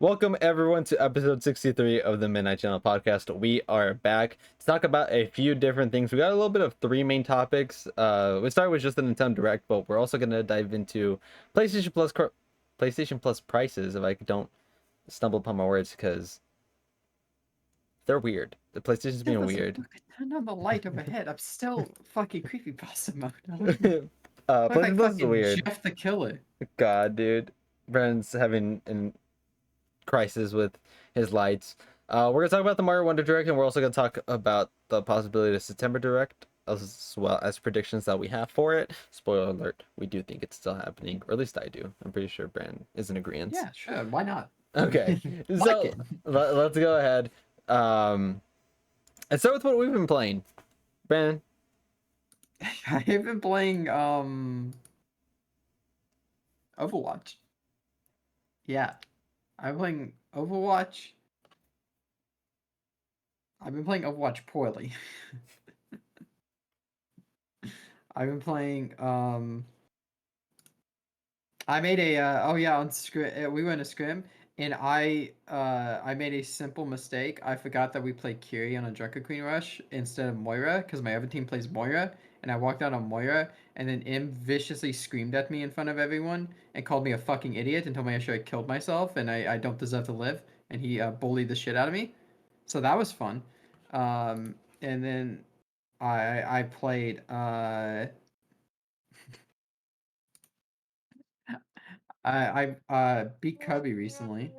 Welcome everyone to episode 63 of the Midnight Channel podcast. We are back to talk about a few different things. We got a little bit of three main topics. We started with just the Nintendo Direct, but we're also going to dive into PlayStation Plus prices, if I don't stumble upon my words, because they're weird. The PlayStation's Yeah, being listen, weird. look, turn on the light overhead. I'm still fucking creepypasta mode. I look PlayStation like Plus is fucking weird. Jeff the Killer. God, dude. Brandon's having an crisis with his lights. We're gonna talk about the Mario Wonder Direct, and we're also gonna talk about the possibility of September Direct, as well as predictions that we have for it. Spoiler alert: we do think it's still happening, or at least I do. I'm pretty sure Brand is in agreement. Yeah, sure. Why not? Okay, Like so it. let's go ahead. And start with what we've been playing. Brandon, I've been playing Overwatch. Yeah, I'm playing Overwatch. I've been playing Overwatch poorly. I've been playing I made a oh yeah on scrim we went to scrim and I made a simple mistake. I forgot that we played Kiri on a Drunken Queen Rush instead of Moira because my other team plays Moira, and I walked out on Moira, and then Im viciously screamed at me in front of everyone and called me a fucking idiot and told me I should have killed myself and I don't deserve to live, and he bullied the shit out of me. So that was fun. And then I played I beat Kirby recently.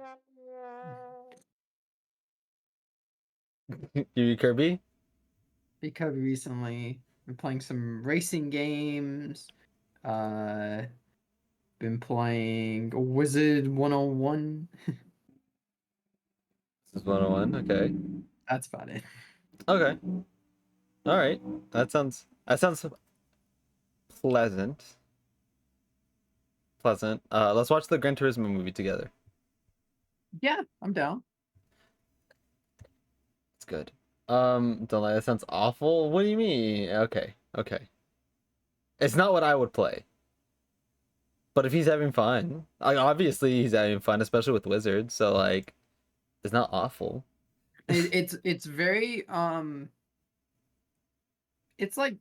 you Kirby. Beat Kirby recently. Been playing some racing games. Uh, been playing Wizard 101. This is 101. Okay. That's about it. Okay. All right. That sounds pleasant. Pleasant. Let's watch the Gran Turismo movie together. Yeah, I'm down. It's good. Don't lie, that sounds awful. What do you mean? Okay, okay. It's not what I would play. But if he's having fun, like obviously he's having fun, especially with wizards. So like, it's not awful. It's very it's like,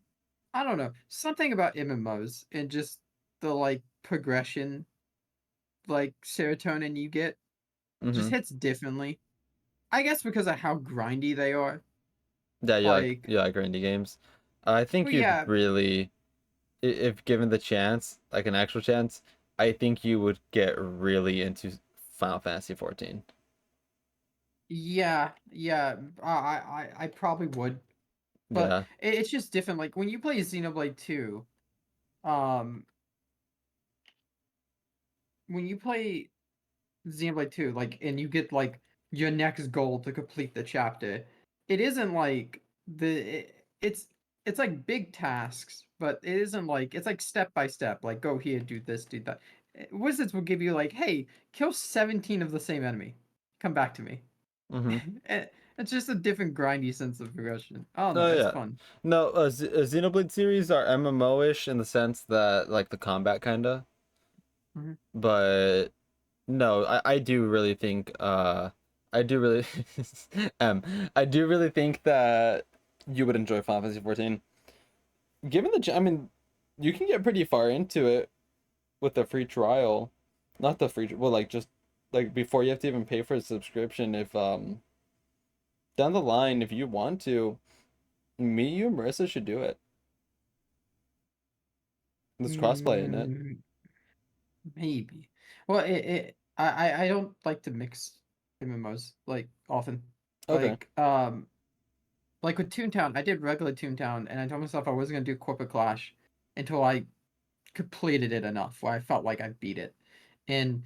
I don't know, something about MMOs and just the like progression, like serotonin you get just Mm-hmm. hits differently. I guess because of how grindy they are. Yeah, Like, you like indie games. I think well, you'd yeah, really, if given the chance, like an actual chance, I think you would get really into Final Fantasy 14. yeah. I probably would, but Yeah. it's just different. Like when you play Xenoblade 2, um, when you play Xenoblade 2, like, and you get like your next goal to complete the chapter, it isn't like it's like big tasks, but it isn't like it's like step by step. Like go here, do this, do that. Wizards will give you like, hey, kill 17 of the same enemy, come back to me. Mm-hmm. It's just a different grindy sense of progression. Oh no, Oh it's yeah. fun. No, Xenoblade series are MMO-ish in the sense that like the combat kinda, Mhm. but no, I do really think I do really I do really think that you would enjoy Final Fantasy 14. Given I mean, you can get pretty far into it with the free trial. Not the free, well, like just like before you have to even pay for a subscription. If down the line, if you want to, me, you, and Marissa should do it. There's crossplay in it. Mm, maybe. Well, I don't like to mix MMOs like often. Okay. Like like with Toontown, I did regular Toontown, and I told myself I wasn't gonna do Corporate Clash until I completed it enough where I felt like I beat it. And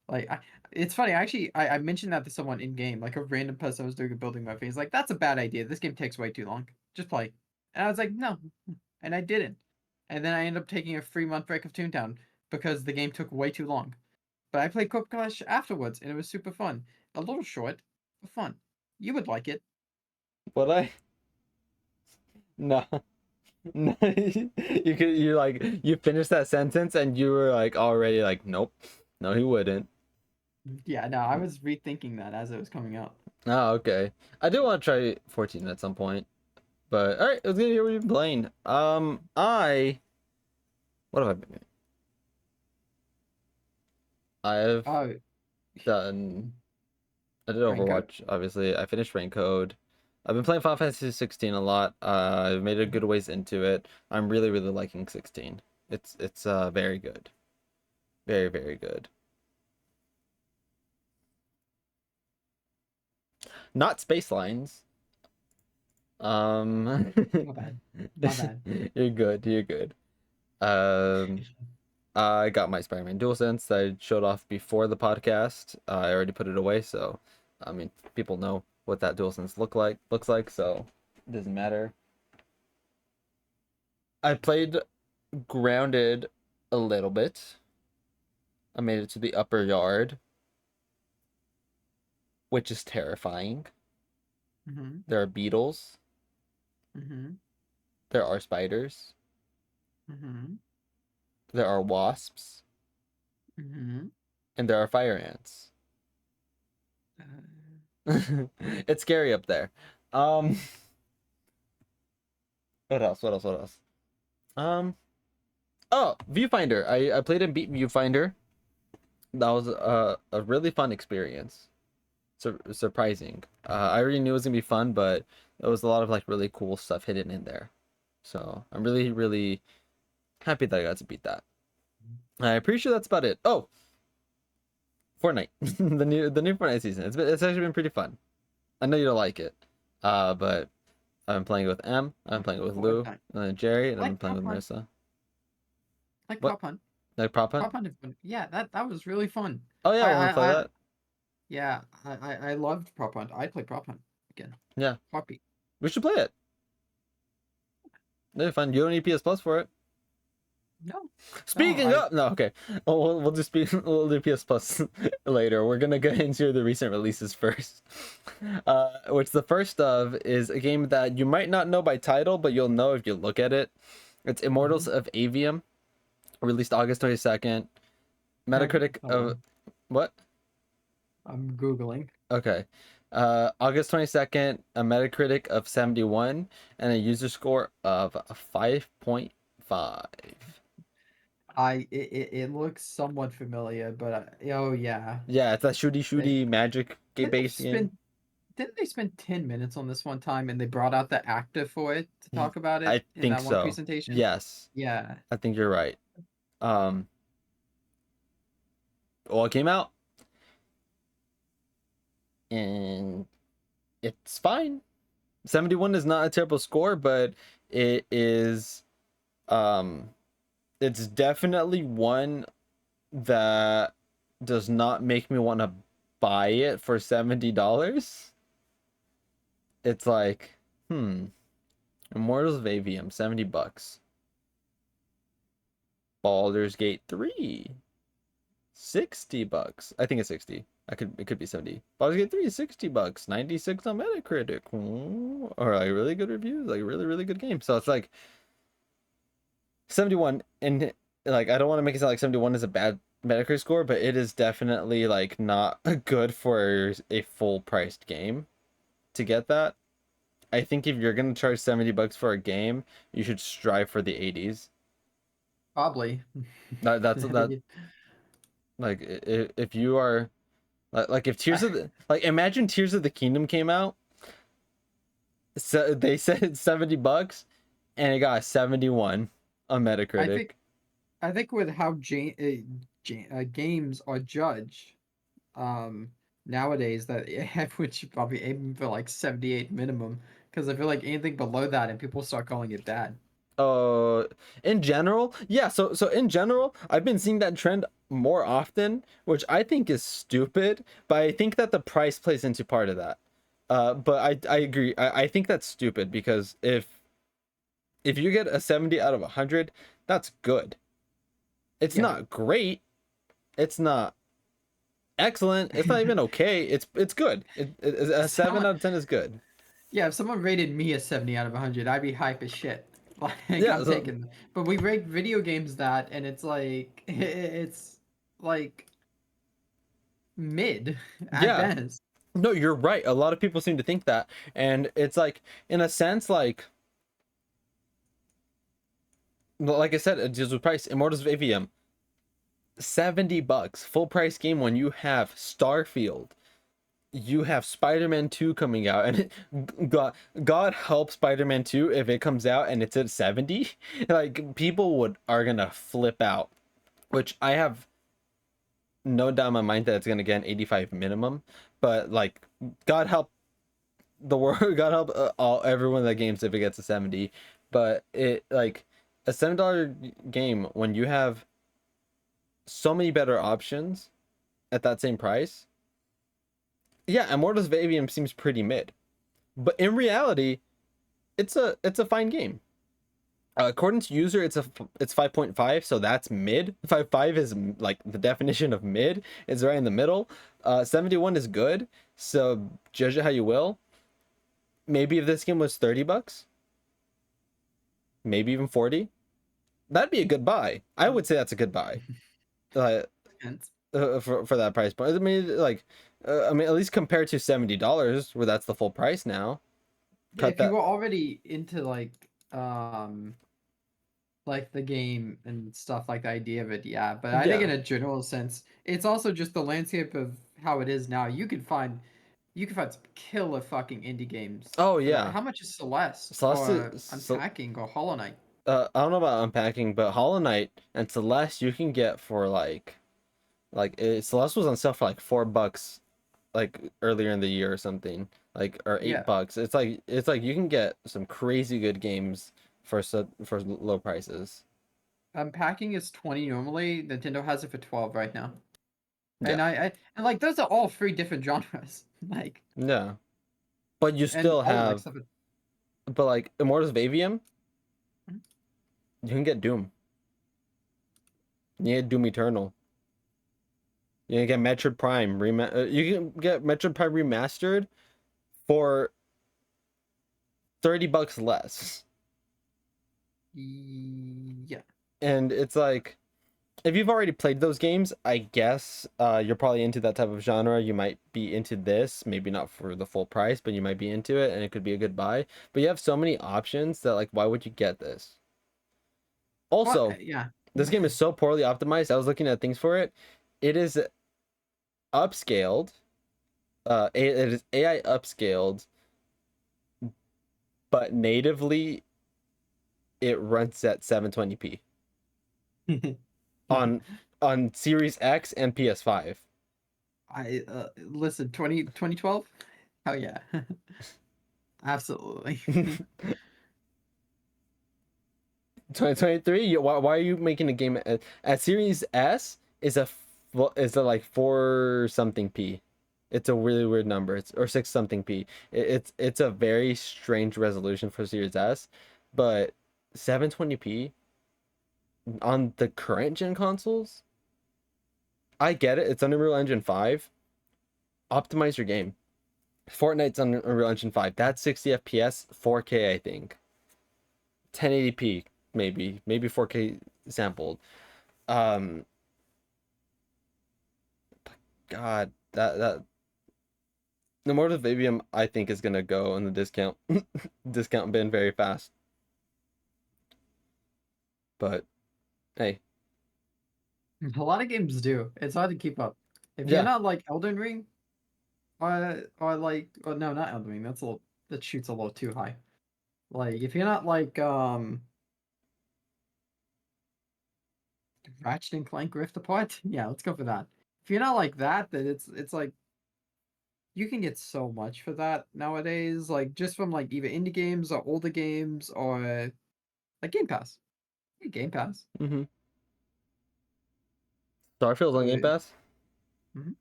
like it's funny, I mentioned that to someone in game, like a random person I was doing a building with. He's like, "That's a bad idea. This game takes way too long. Just play." And I was like, "No," and I didn't. And then I ended up taking a 3 month break of Toontown because the game took way too long. But I played Corp Clash afterwards, and it was super fun. A little short, but fun. You would like it. But I no. No, you like you finished that sentence and you were like already like nope, no he wouldn't. Yeah, no, I was rethinking that as it was coming out. Oh, okay. I do want to try 14 at some point. But all right, let's get here. What you've been playing. What have I been doing? I've Oh, done. I did Raincoat. Overwatch. Obviously, I finished Rain Code. I've been playing Final Fantasy 16 a lot. I've made a good ways into it. I'm really liking 16. It's very good. Very good. Not space lines. Um, My bad. My bad. you're good. You're good. Um, I got my Spider-Man DualSense that I showed off before the podcast. I already put it away, so I mean, people know what that DualSense looks like, so it doesn't matter. I played Grounded a little bit. I made it to the upper yard, which is terrifying. Mm-hmm. There are beetles, Mm-hmm. there are spiders, Mm-hmm. there are wasps, Mm-hmm. and there are fire ants. It's scary up there. Um, what else? What else? What else? Um, oh, Viewfinder. I played and beat Viewfinder. That was a really fun experience. Surprising. I already knew it was gonna be fun, but there was a lot of like really cool stuff hidden in there. So I'm really happy that I got to beat that. I'm pretty sure that's about it. Oh, Fortnite, the new Fortnite season. It's actually been pretty fun. I know you don't like it, but I'm playing it with M. I'm playing it with Lou, Fortnite. and then Jerry, and I I'm like playing Prop with Hunt. Marissa. I like What? Prop Hunt. Like Prop Hunt? Prop Hunt is fun. Yeah, that was really fun. Oh yeah, I I want to play I, I that. yeah, I loved Prop Hunt. I'd play Prop Hunt again. Yeah, Poppy. we should play it. It'll be fun. You don't need PS Plus for it. No, no, Speaking of, no, okay. We'll just speak. We'll do PS Plus later. We're gonna get into the recent releases first. Which the first of is a game that you might not know by title, but you'll know if you look at it. It's Immortals Mhm. of Avium, released August 22nd. Metacritic Hold of on. what? I'm Googling. Okay. August 22nd, a Metacritic of 71 and a user score of 5.5. It looks somewhat familiar, but oh yeah. Yeah, it's that They, shooty magic didn't they based game. spend didn't they spend 10 minutes on this one time and they brought out the actor for it to talk about it I in think that one so. presentation? Yes, Yeah. I think you're right. Um, well, it came out and it's fine. 71 is not a terrible score, but it is um it's definitely one that does not make me want to buy it for $70. It's like, Immortals of AVM, $70. Baldur's Gate 3, $60. I think it's 60. It could be 70. Baldur's Gate 3 is $60. 96 on Metacritic. Or like really good reviews, like really good game. So it's like 71, and like I don't want to make it sound like 71 is a bad Metacritic score, but it is definitely like not good for a full priced game to get that. I think if you're gonna charge $70 for a game, you should strive for the 80s. Probably. That like if you are like if Tears of the like imagine Tears of the Kingdom came out, so they said $70 and it got a 71 on I Metacritic. think I think with how games are judged, nowadays that everyone should probably aim for like 78 minimum because I feel like anything below that and people start calling it bad. uh in general, yeah, so in general I've been seeing that trend more often, which I think is stupid, but I think that the price plays into part of that. But I agree. I think that's stupid because if you get a 70 out of 100, that's good. It's Yeah, not great, it's not excellent, it's not even okay, it's good. A 7 someone, out of 10 is good. yeah, if someone rated me a 70 out of 100, I'd be hype as shit. Like Yeah, I'm so taking, but we rate video games that, and it's like it's like mid at Yeah. best. No, you're right. A lot of people seem to think that. And it's like, in a sense, like I said, it deals with price. Immortals of AVM, $70, full price game when you have Starfield, you have Spider-Man 2 coming out, and God help Spider-Man 2 if it comes out and it's at 70. Like people are gonna flip out, which I have no doubt in my mind that it's gonna get an 85 minimum. But like, God help the world, God help all everyone that games if it gets a 70. But it like a $7 game when you have so many better options at that same price. Yeah, Immortals of Avium seems pretty mid, but in reality, it's a fine game. According to user, it's 5.5, so that's mid. 5.5 is like the definition of mid. It's right in the middle. 71 is good, so judge it how you will. Maybe if this game was $30, maybe even 40, that'd be a good buy. I would say that's a good buy. Uh, Depends. for that price point. I mean, at least compared to $70, where that's the full price now. Yeah, Cut if you that. were already into like the game and stuff, like the idea of it, yeah. But I think in Yeah. a general sense, it's also just the landscape of how it is now. You can find some killer fucking indie games Oh for that. yeah. How much is Celeste Celeste or so Unpacking or Hollow Knight? I don't know about unpacking, but Hollow Knight and Celeste you can get for Celeste was on sale for like $4 like earlier in the year or something, like, or eight Yeah, bucks. It's like you can get some crazy good games for low prices. Unpacking is 20 normally. Nintendo has it for 12 right now. Yeah. And like those are all three different genres. Like Yeah. But you and still all of like have stuff. but like Immortals of Avium, you can get Doom. You get Doom Eternal. You can get Metroid Prime you can get Metroid Prime remastered for $30 less. Yeah. And it's like, if you've already played those games, I guess you're probably into that type of genre. You might be into this, maybe not for the full price, but you might be into it and it could be a good buy. But you have so many options that, like, why would you get this? Well, Also, yeah. this game is so poorly optimized. I was looking at things for it. It is upscaled. It is AI upscaled, but natively it runs at 720p on Series X and PS5. I listen, 2012. Oh yeah. Absolutely. 2023. Why are you making a game at Series S is a like 4 something p. It's a really weird number. It's or 6 something p. It's a very strange resolution for Series S, but 720p on the current gen consoles. I get it. It's on Unreal Engine 5. Optimize your game. Fortnite's on Unreal Engine 5. That's 60 FPS, 4K, I think. 1080p, maybe 4K sampled. Um, God, that the Immortals of Avium I think is gonna go in the discount bin very fast. But hey, A lot of games do. It's hard to keep up. If you're yeah. not like Elden Ring or like or no, not Elden Ring. That shoots a little too high. Like if you're not like Ratchet and Clank Rift Apart, yeah, let's go for that. If you're not like that, then it's like you can get so much for that nowadays, like just from like either indie games or older games or like Game Pass. Yeah, Game Pass. Mm-hmm. Starfield's on Game Uh, Pass, mhm.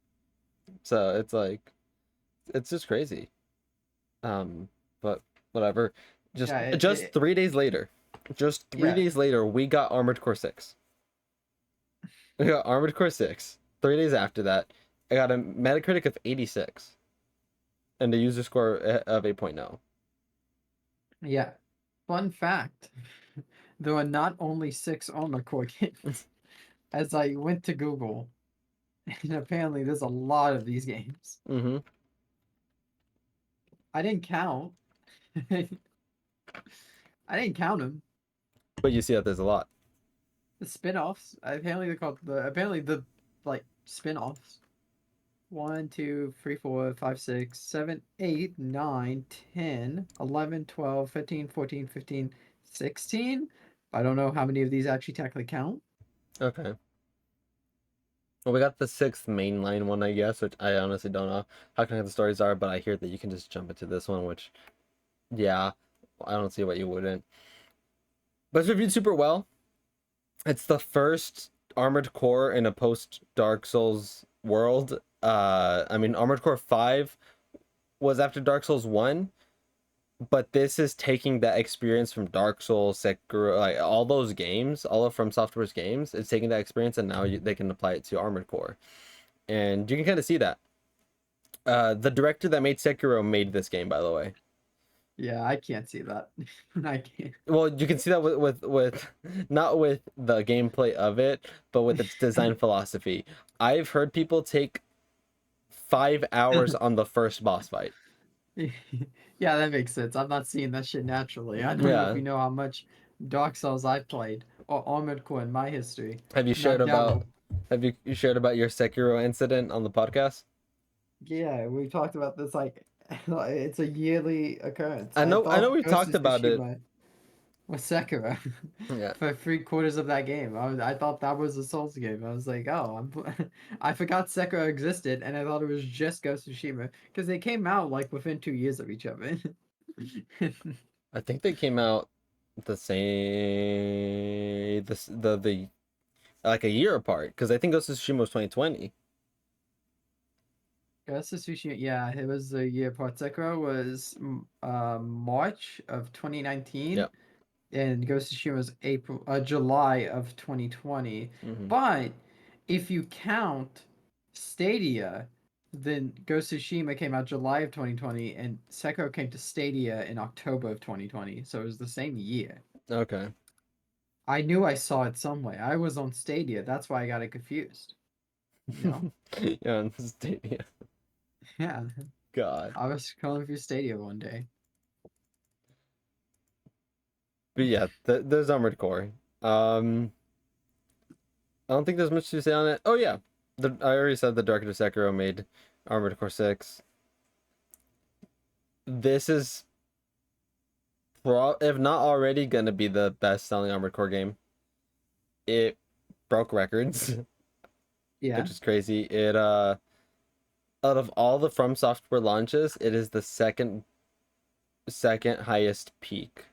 so it's like it's just crazy. Um, but whatever. Just Yeah, just 3 days later, just three yeah, days later, we got Armored Core 6. We got Armored Core 6. 3 days after that, I got a Metacritic of 86 and a user score of 8.0. yeah. Fun fact: there are not only six Armor Core games. As I went to Google, And apparently, there's a lot of these games. Mm-hmm. I didn't count. I didn't count them. But you see that there's a lot. The spin-offs. Apparently, they're called the like spin-offs. 1, 2, 3, 4, 5, 6, 7, 8, 9, 10, 11, 12, 15, 14, 15, 16. I don't know how many of these actually technically count. Okay. Well, we got the sixth mainline one, I guess, which I honestly don't know how connected the stories are, but I hear that you can just jump into this one, which, yeah, I don't see what you wouldn't. But it's reviewed super well. It's the first Armored Core in a post Dark Souls world. I mean, Armored Core 5 was after Dark Souls 1, but this is taking that experience from Dark Souls, Sekiro, like all those games, all of From Software's games. It's taking that experience and now they can apply it to Armored Core, and you can kind of see that. The director that made Sekiro made this game, by the way. Yeah, I can't see that. I can't. Well, you can see that with not with the gameplay of it, but with its design philosophy. I've heard people take 5 hours on the first boss fight. Yeah, that makes sense. I'm not seeing that shit naturally. I don't know if Yeah. you know how much Dark Souls I've played or Armored Core in my history. Have you shared Not about Devil. you shared about your Sekiro incident on the podcast? Yeah, we talked about this like it's a yearly occurrence. I I know I know thought we Ghost talked of about it. Tsushima was Sekiro Yeah. for 3/4 of that game. I thought that was a Souls game. I was like, oh, I forgot Sekiro existed, and I thought it was just Ghost of Tsushima because they came out like within 2 years of each other. I think they came out the same the like a year apart because I think Ghost of Tsushima was 2020. Ghost of Tsushima, yeah, it was the year part. Sekiro was March of 2019, Yep. and Ghost of Tsushima was July of 2020. Hmm. But if you count Stadia, then Ghost of Tsushima came out July of 2020, and Sekiro came to Stadia in October of 2020. So it was the same year. Okay. I knew I saw it somewhere. I was on Stadia. That's why I got it confused. You know? Yeah, on Stadia. Yeah. God. I was scrolling through Stadia one day. But yeah, there's Armored Core. I don't think there's much to say on it. Oh yeah, I already said the director of Sekiro made Armored Core 6. This is if not already gonna be the best selling Armored Core game. It broke records, Yeah. which is crazy. It out of all the From Software launches, it is the second highest peak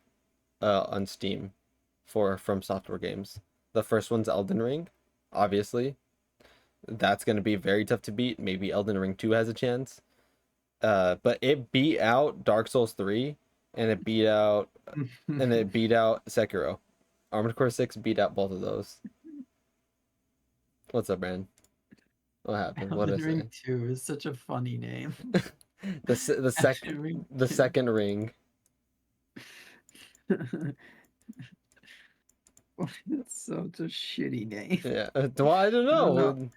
on Steam for From Software games. The first one's Elden Ring, obviously. That's gonna be very tough to beat. Maybe Elden Ring 2 has a chance. But it beat out Dark Souls 3 and it beat out Sekiro. Armored Core 6 beat out both of those. What's up, man? What happened? What did Elden I Ring say? 2 is such a funny name. Elden Ring The 2. second ring. It's such a shitty name. Yeah. Well, I don't I don't know.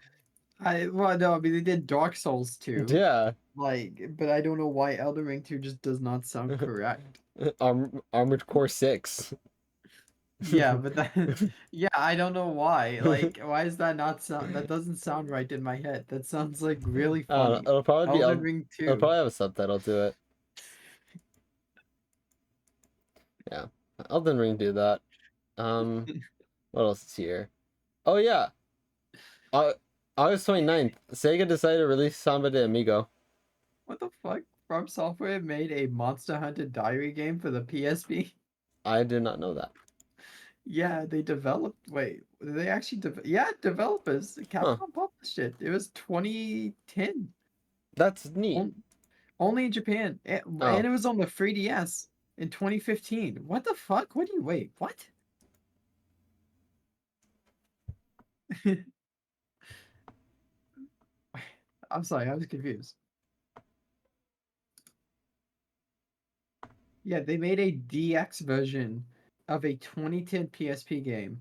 know. Well, no, I mean they did Dark Souls 2, Yeah. like, but I don't know why Elden Ring 2 just does not sound correct. Armored Core 6. Yeah, but that, yeah, I don't know why. Like, why is that not sound? That doesn't sound right in my head. That sounds like really I don't know. funny. Elden Ring It'll 2. probably have a subtitle to it. Yeah. Elden Ring do that. What else is here? Oh yeah. Uh, August 29th, Sega decided to release Samba de Amigo. What the fuck? From Software made a Monster Hunter Diary game for the PSP. I did not know that. Yeah, they developed. Wait, they actually yeah, developers. Huh. Capcom published it. It was 2010. That's neat. On, only in Japan, and Oh, it was on the 3DS in 2015. What the fuck? What do you wait? What? I'm sorry, I was confused. Yeah, they made a DX version of a 2010 PSP game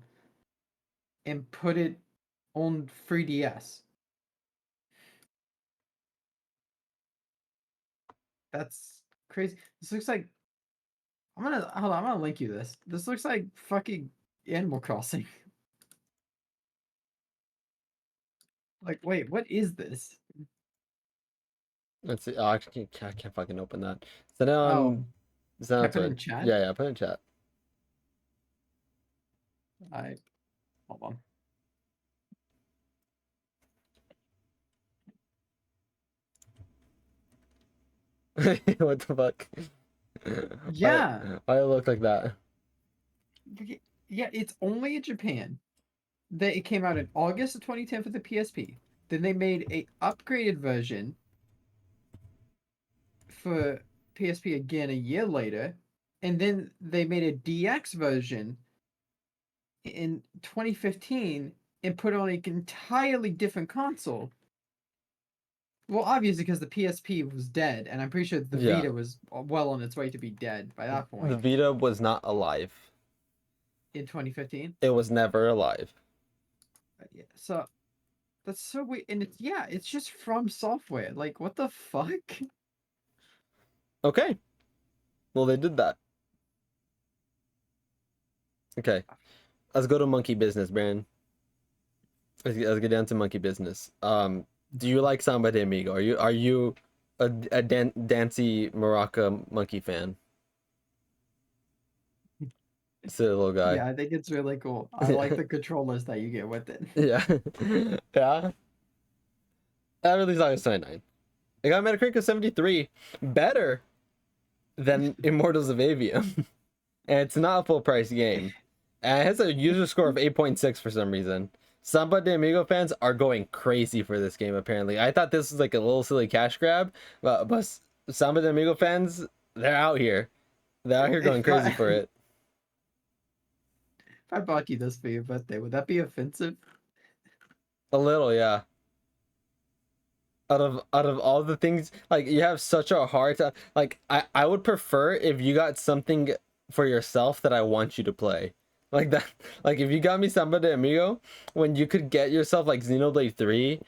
and put it on 3DS. That's crazy. This looks like I'm gonna hold on. I'm gonna link you this. This looks like fucking Animal Crossing. Like, wait, what is this? Let's see. Oh, I can't fucking open that. Send it Oh, on. Send it can I on put it in Twitch. chat? Yeah, put it in chat. I hold on. What the fuck? Why, Yeah, why it look like that? yeah. It's only in Japan. It came out in August of 2010 for the PSP. Then they made a upgraded version for PSP again a year later, and then they made a DX version in 2015 and put on an entirely different console. Well, obviously because the PSP was dead, and I'm pretty sure the Yeah, Vita was well on its way to be dead by that the point Vita was not alive. in 2015. It was never alive. Yeah, so that's so weird, and it's just from software. Like, what the fuck? Okay. Well, they did that. Okay. Let's go to monkey business, Brandon. Let's get down to monkey business. Do you like Samba de Amigo? Are you a Dancy Maraca monkey fan? Silly little guy. Yeah, I think it's really cool. I like the controllers that you get with it. Yeah. Yeah. That released August 29. It got Metacritic of 73. Better than Immortals of Avium. And it's not a full price game. And it has a user score of 8.6 for some reason. Samba de Amigo fans are going crazy for this game, apparently. I thought this was like a little silly cash grab, but Samba de Amigo fans, they're out here. They're out here going If crazy I for it. if I bought you this for your birthday, would that be offensive? A little, yeah. Out of all the things, like you have such a hard time. Like I would prefer if you got something for yourself that I want you to play. Like that, like if you got me Samba de Amigo, when you could get yourself like Xenoblade 3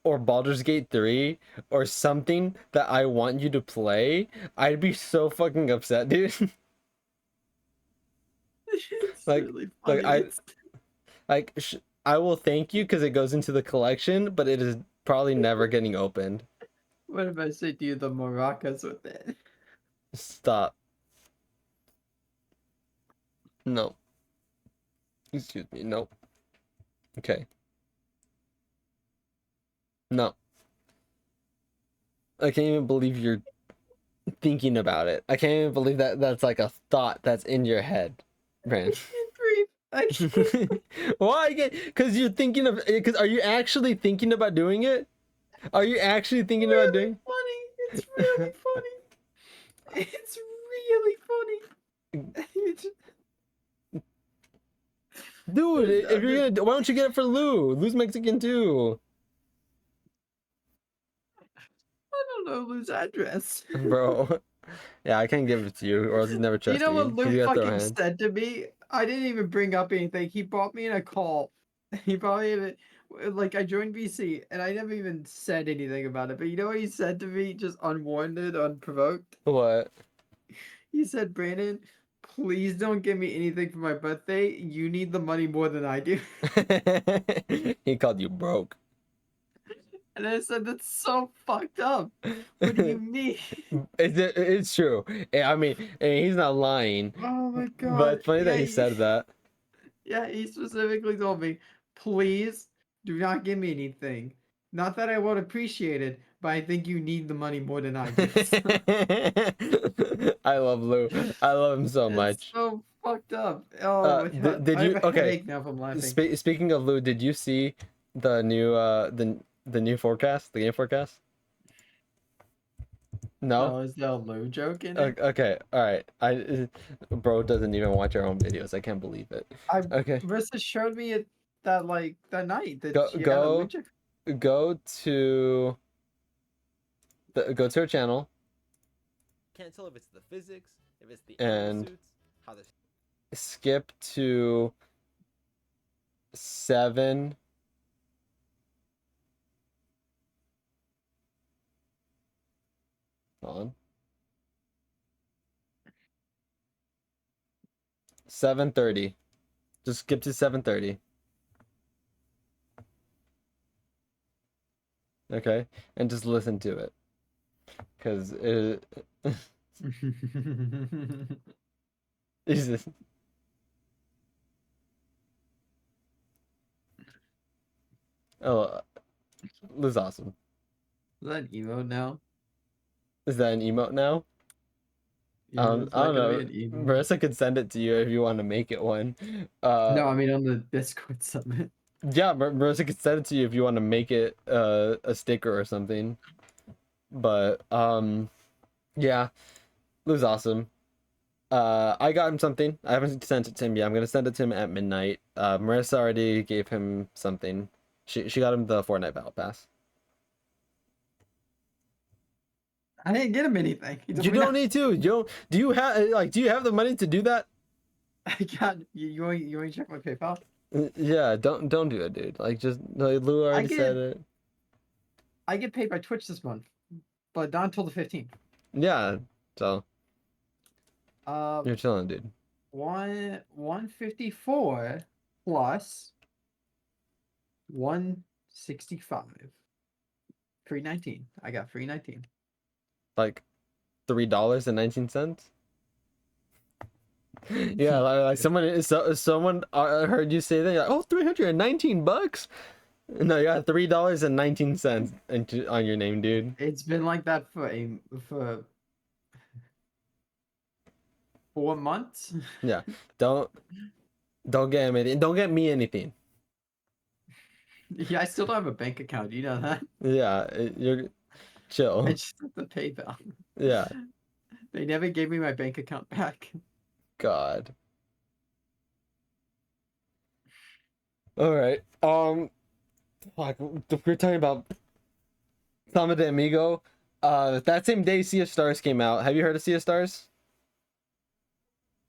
or Baldur's Gate 3 or something that I want you to play, I'd be so fucking upset, dude. It's like really like funny. I It's like I will thank you because it goes into the collection, but it is probably never getting opened. what if I say to you the maracas with it? Stop. No. Excuse me. Nope. Okay. No. I can't even believe you're thinking about it. I can't even believe that that's like a thought that's in your head, I man. can't breathe. I can't. Why? Because you're thinking of. Because are you actually thinking about doing it? Are you actually thinking about Really doing? funny. It's really funny. It's really funny. Dude, if I you're gonna, why don't you get it for Lou? Lou's Mexican too, don't know Lou's address. bro. Yeah, I can't give it to you, or else he's never You trust know me. what He's Lou gonna throw fucking hands. said to me? I didn't even bring up anything. He brought me in a call. He brought me in like I joined VC and I never even said anything about it. But you know what he said to me, just unwarranted, unprovoked? What? He said, Brandon, please don't give me anything for my birthday. You need the money more than I do. He called you broke. And I said, that's so fucked up. What do you mean? It's true. I mean, he's not lying, Oh my but god. it's funny that Yeah, he said that. yeah, he specifically told me, please do not give me anything. Not that I won't appreciate it, but I think you need the money more than I do. So I love Lou. I love him so it's much. so fucked up. Oh my god. Did I have you? a Okay. headache now from laughing. Speaking of Lou, did you see the new forecast, the game forecast? No. Oh, is there a low joke in it? Okay. All right. Bro doesn't even watch our own videos. I can't believe it. I Okay. Marissa showed me it that that night that Go she had a go lucha. go to go to her channel. Can't tell if it's the physics, if it's the and suits, how this skip to 7 on. 7:30. Just skip to 7:30. Okay, and just listen to it, cause it. Jesus. Oh, this is awesome. Is that an emo now? Is that an emote now? Yeah, is I that don't gonna be know. an emo? Marissa could send it to you if you want to make it one. No, I mean on the Discord summit. Yeah, Marissa could send it to you if you want to make it a sticker or something. But yeah, it was awesome. I got him something. I haven't sent it to him yet. I'm gonna send it to him at midnight. Marissa already gave him something. She got him the Fortnite Battle Pass. I didn't get him anything. He told You me don't not. need to. You don't. Do you have the money to do that? I got you. You want to check my PayPal? Yeah, don't do it, dude. Like just like Lou I already said get it. I get paid by Twitch this month, but not until the 15th. Yeah, so Uh, you're chilling, dude. 154 plus 165. 319. I got 319. Like $3.19. Yeah, like someone heard you say that. You're like, oh, $319. No, you got $3.19 on your name, dude. It's been like that for 4 months. Yeah, don't don't get him anything. Don't get me anything. Yeah, I still don't have a bank account. You know that? Yeah, you're I chill. just have the PayPal. Yeah, They never gave me my bank account back. God. All right. Fuck, we're talking about Sama de Amigo. That same day, Sea of Stars came out. Have you heard of Sea of Stars?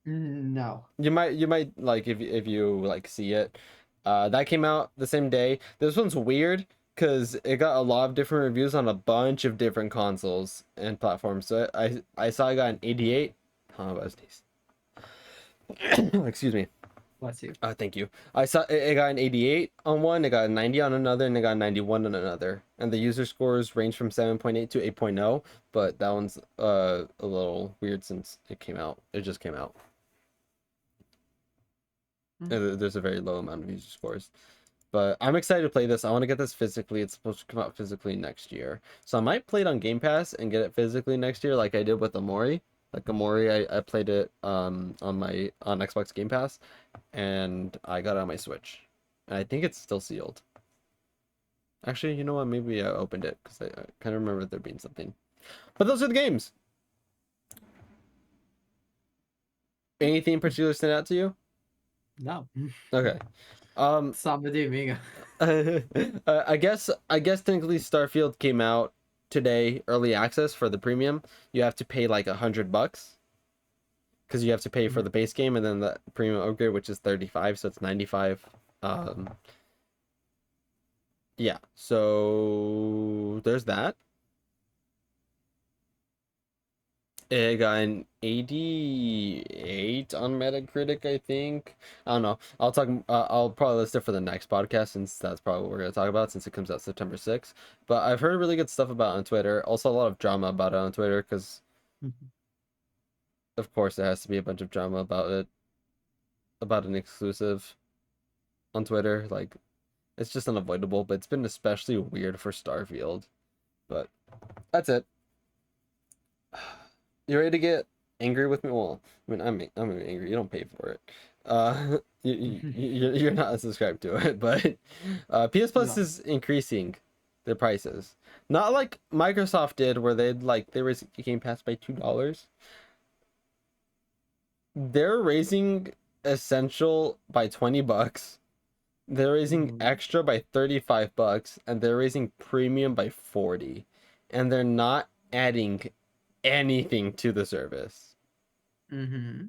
No. You might like if you like see it. That came out the same day. This one's weird because it got a lot of different reviews on a bunch of different consoles and platforms. So I saw I got an 88. Huh, about these. Excuse me. Bless you. Thank you. I saw it got an 88 on one, it got a 90 on another, and it got a 91 on another. And the user scores range from 7.8 to 8.0, but that one's a little weird since it came out. It just came out. There's a very low amount of user scores. But I'm excited to play this. I want to get this physically. It's supposed to come out physically next year. So I might play it on Game Pass and get it physically next year like I did with Amori. Like Amori, I played it on Xbox Game Pass and I got it on my Switch. And I think it's still sealed. Actually, you know what? Maybe I opened it because I kind of remember there being something. But those are the games. Anything in particular stand out to you? No. Okay. Samba de Amigo. I guess technically Starfield came out today, early access for the premium. You have to pay like $100 because you have to pay for the base game and then the premium upgrade, which is 35, so it's 95. Yeah, so there's that. It got an 88 on Metacritic, I think. I don't know. I'll probably list it for the next podcast since that's probably what we're gonna talk about since it comes out September 6th. But I've heard really good stuff about it on Twitter. Also, a lot of drama about it on Twitter because, of course, there has to be a bunch of drama about it, about an exclusive on Twitter. Like, it's just unavoidable. But it's been especially weird for Starfield. But that's it. You ready to get angry with me? Well, I mean, I'm angry. You don't pay for it. You're not subscribed to it, but PS Plus No. is increasing their prices. Not like Microsoft did, where they raised Game Pass by $2. They're raising Essential by $20. They're raising Extra by $35, and they're raising Premium by 40, and they're not adding anything to the service. Mm-hmm.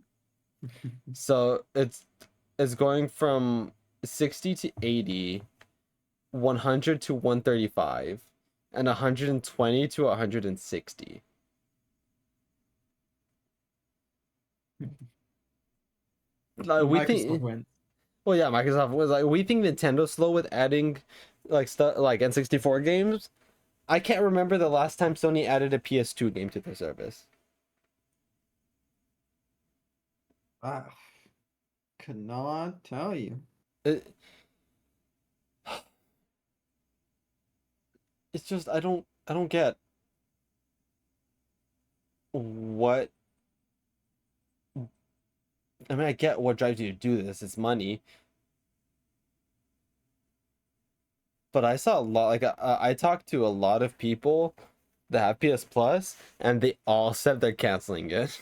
So it's going from 60 to 80, 100 to 135, and 120 to 160. Like we Microsoft think, wins. well, yeah, Microsoft was like, we think Nintendo's slow with adding like stuff like N64 games. I can't remember the last time Sony added a PS2 game to their service. I cannot tell you. It, it's just I don't get what I mean. I get what drives you to do this. It's money, but I saw a lot. Like I talked to a lot of people that have PS Plus, and they all said they're canceling it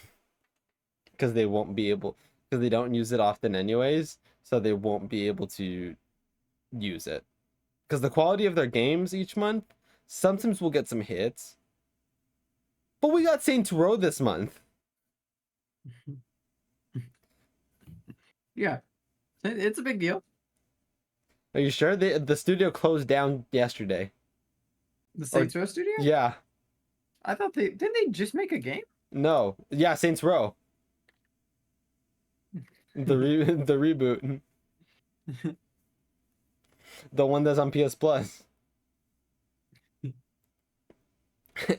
because they won't be able because they don't use it often anyways, so they won't be able to use it because the quality of their games each month sometimes we'll get some hits, but we got Saints Row this month. Yeah, it's a big deal. Are you sure? The studio closed down yesterday. The Or Saints Row studio? yeah, I thought they didn't they just make a game? no, yeah, Saints Row, the reboot, the one that's on PS Plus.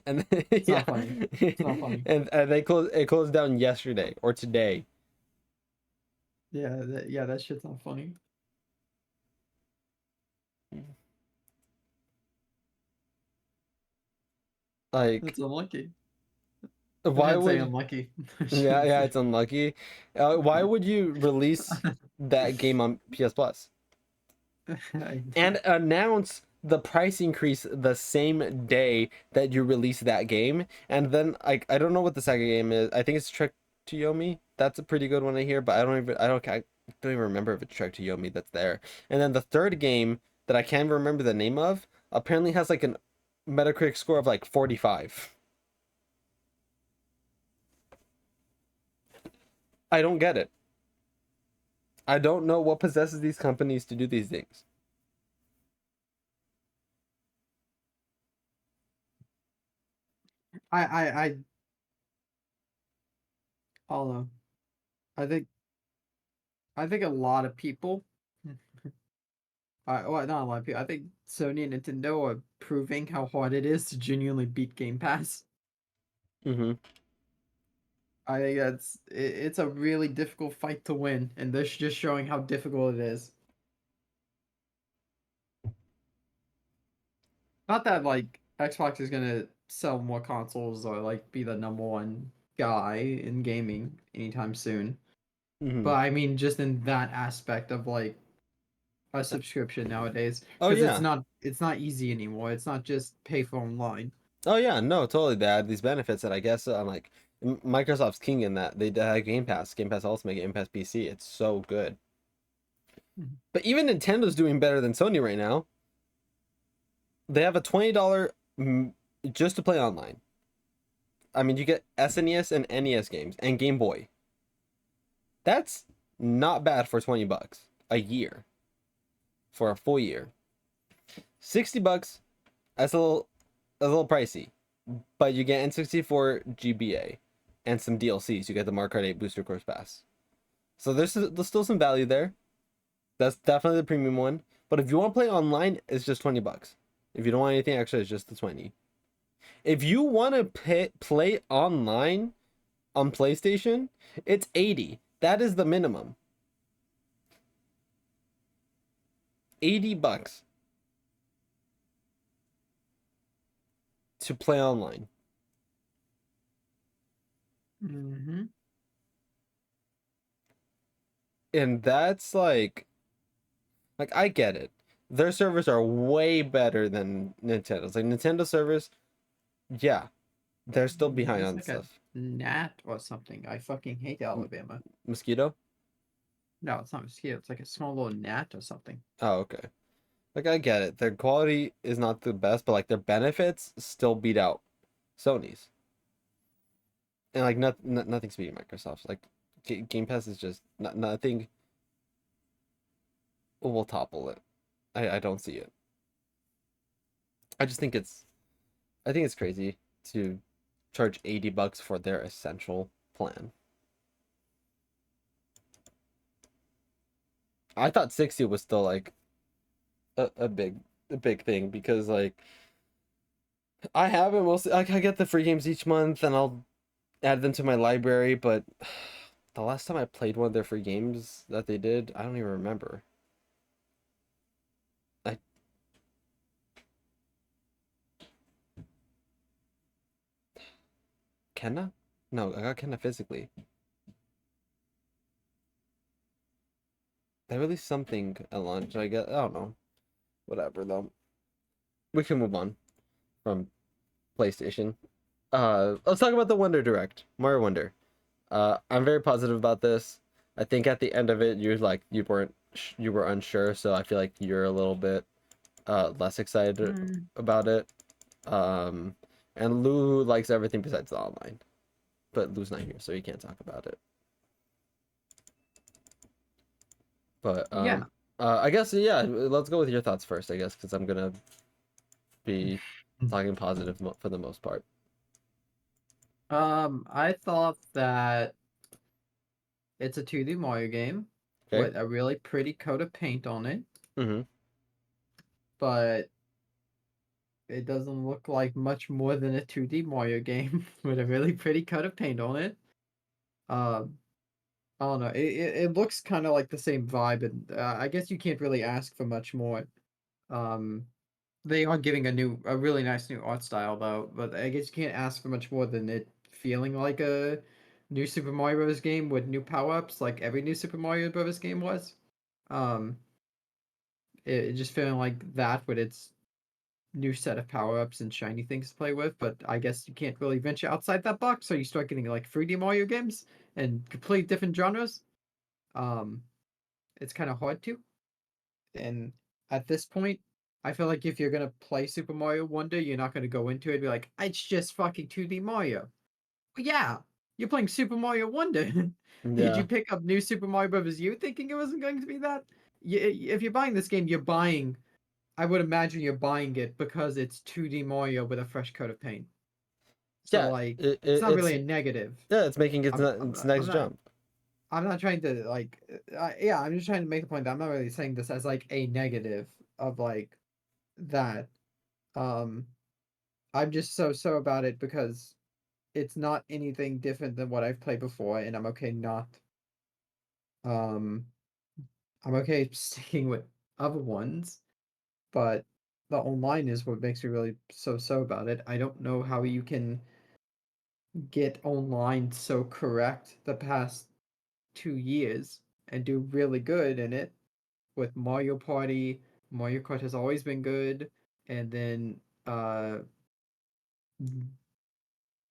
And It's yeah, not funny. It's not funny. and it closed down yesterday or today. Yeah, yeah, that shit's not funny. Like, That's unlucky. I why shouldn't say would unlucky. I yeah, shouldn't yeah, say. it's unlucky. Why would you release that game on PS Plus I, and announce the price increase the same day that you release that game? And then I don't know what the second game is. I think it's Trek to Yomi. That's a pretty good one I hear, but I don't even remember if it's Trek to Yomi that's there. And then the third game that I can't remember the name of apparently has like an Metacritic score of like 45. I don't get it. I don't know what possesses these companies to do these things. I don't know. I think I think a lot of people. Well, not a lot of people. I think Sony and Nintendo are proving how hard it is to genuinely beat Game Pass. Mm-hmm. I think it's a really difficult fight to win, and this just showing how difficult it is. Not that like Xbox is gonna sell more consoles or like be the number one guy in gaming anytime soon. Mm-hmm. But I mean, just in that aspect of like a subscription nowadays, Oh because yeah. it's not easy anymore. It's not just pay for online. Oh yeah. No, totally. They add these benefits that I guess I'm like Microsoft's king in that they have Game Pass Ultimate, Game Pass PC. It's so good. Mhm. But even Nintendo's doing better than Sony right now. They have a $20 just to play online. I mean, you get SNES and NES games and Game Boy. That's not bad for $20 a year for a full year. $60, that's a little pricey, but you get N64 GBA and some DLCs. You get the Mario Kart 8 Booster Course Pass. So there's still some value there. That's definitely the premium one. But if you want to play online, it's just $20. If you don't want anything extra, it's just the 20. If you want to play online on PlayStation, it's 80. That is the minimum. $80 to play online. Mm-hmm. And that's like I get it. Their servers are way better than Nintendo's. Like Nintendo servers, yeah, they're still behind There's on like a stuff. gnat or something. I fucking hate M- Alabama. Mosquito? No, it's not mosquito. It's like a small little gnat or something. Oh, okay. Like I get it. Their quality is not the best, but like their benefits still beat out Sony's. And like nothing's beating Microsoft's. Like Game Pass is just nothing will topple it. I don't see it. I just think it's crazy to charge 80 bucks for their essential plan. I thought 60 was still like a big thing because like I have it mostly like I get the free games each month and I'll add them to my library, but the last time I played one of their free games that they did, I don't even remember. I Kenna? No, I got Kenna physically. They released something at launch. I guess I don't know. Whatever though. We can move on from PlayStation. Let's talk about the Wonder Direct, Mario Wonder. I'm very positive about this. I think at the end of it, you were unsure, so I feel like you're a little bit less excited Mm, about it. Um, and Lou likes everything besides the online, but Lou's not here, so he can't talk about it. But yeah. I guess yeah. Let's go with your thoughts first, I guess, because I'm gonna be talking positive for the most part. I thought that it's a 2D Mario game Okay. with a really pretty coat of paint on it, Mm-hmm. but it doesn't look like much more than a 2D Mario game with a really pretty coat of paint on it. Um, I don't know. It looks kind of like the same vibe, and I guess you can't really ask for much more. Um, they are giving a really nice new art style though, but I guess you can't ask for much more than it feeling like a new Super Mario Bros. Game with new power-ups, like every new Super Mario Bros. Game was. Um, it just feeling like that with its new set of power-ups and shiny things to play with, but I guess you can't really venture outside that box, so you start getting like 3D Mario games and complete different genres. Um, it's kind of hard to. And at this point, I feel like if you're gonna play Super Mario Wonder, you're not gonna go into it and be like, it's just fucking 2D Mario. But yeah, you're playing Super Mario Wonder. Did you Yeah. pick up New Super Mario Bros. U thinking it wasn't going to be that? If you're buying this game, you're buying. I would imagine you're buying it because it's 2D Mario with a fresh coat of paint. So Yeah. like, it's not really a negative. It's making its I'm, I'm, its I'm next not. jump. I'm not trying to like. Yeah, I'm just trying to make the point that I'm not really saying this as like a negative of like that. Um, I'm just so about it because it's not anything different than what I've played before, and I'm okay not. Um, I'm okay sticking with other ones, but the online is what makes me really so about it. I don't know how you can get online so correct the past 2 years and do really good in it with Mario Party. Mario Kart has always been good, and then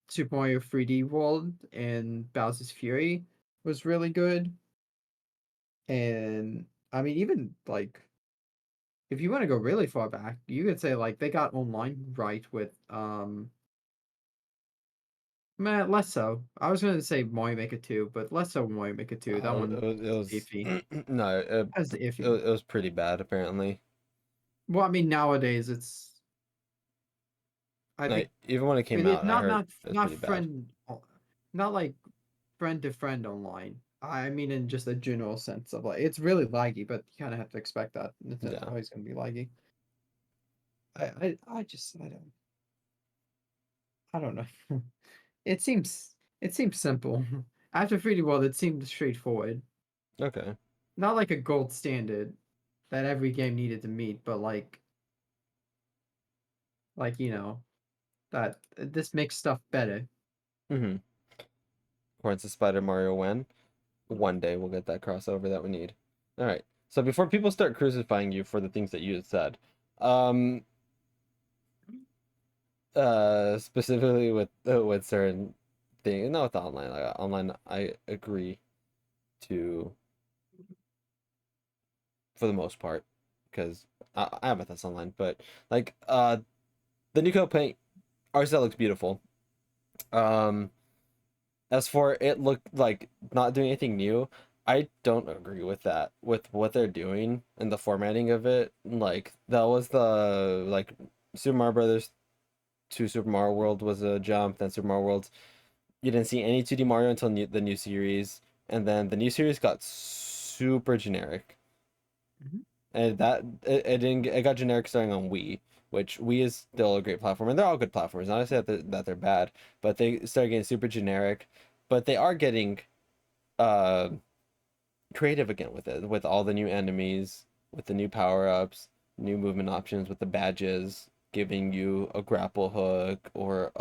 Super Mario 3D World and Bowser's Fury was really good. And I mean, even like if you want to go really far back, you could say like they got online right with less so. I was gonna say Mario Maker 2, but less so Mario Maker 2. That one It was was iffy. no, That's iffy. it was pretty bad apparently. Well, I mean nowadays it's I think Like even when it came it out, I not heard not it was not pretty bad. friend not like friend to friend online. I mean in just a general sense of like it's really laggy, but you kind of have to expect that. It's Yeah. always gonna be laggy. I just I don't know. It seems simple. After 3D World, it seemed straightforward. Okay. Not like a gold standard that every game needed to meet, but like that this makes stuff better. Mm-hmm. According to Spider Mario when one day we'll get that crossover that we need. All right. So before people start crucifying you for the things that you had said, um, specifically with certain things, not with online. Like online, I agree to for the most part because I have this online, but like the new coat paint art style looks beautiful. Um, as for it look like not doing anything new, I don't agree with that with what they're doing and the formatting of it. Like that was the like Super Mario Brothers to Super Mario World was a jump, then Super Mario World you didn't see any 2D Mario until the new series, and then the new series got super generic. Mhm. And it didn't it got generic starting on Wii, which Wii is still a great platform, and they're all good platforms. Not to say that they're bad, but they started getting super generic. But they are getting uh creative again with it, with all the new enemies, with the new power ups, new movement options, with the badges giving you a grapple hook or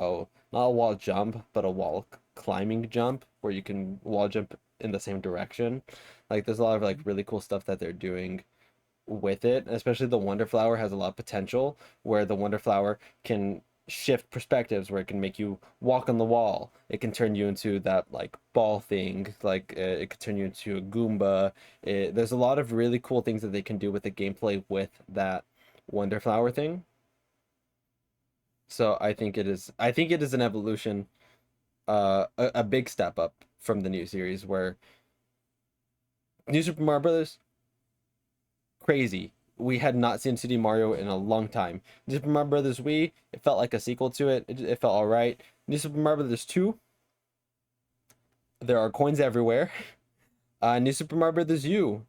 not a wall jump, but a wall climbing jump where you can wall jump in the same direction. Like there's a lot of like really cool stuff that they're doing with it, especially the Wonder Flower has a lot of potential where the Wonder Flower can shift perspectives where it can make you walk on the wall. It can turn you into that like ball thing, like it could turn you into a Goomba. There's a lot of really cool things that they can do with the gameplay with that Wonder Flower thing. So I think it is an evolution, a big step up from the new series where New Super Mario Brothers crazy. We had not seen 2D Mario in a long time. New Super Mario Brothers Wii, it felt like a sequel to it. It felt all right. New Super Mario Brothers 2, there are coins everywhere. New Super Mario Brothers U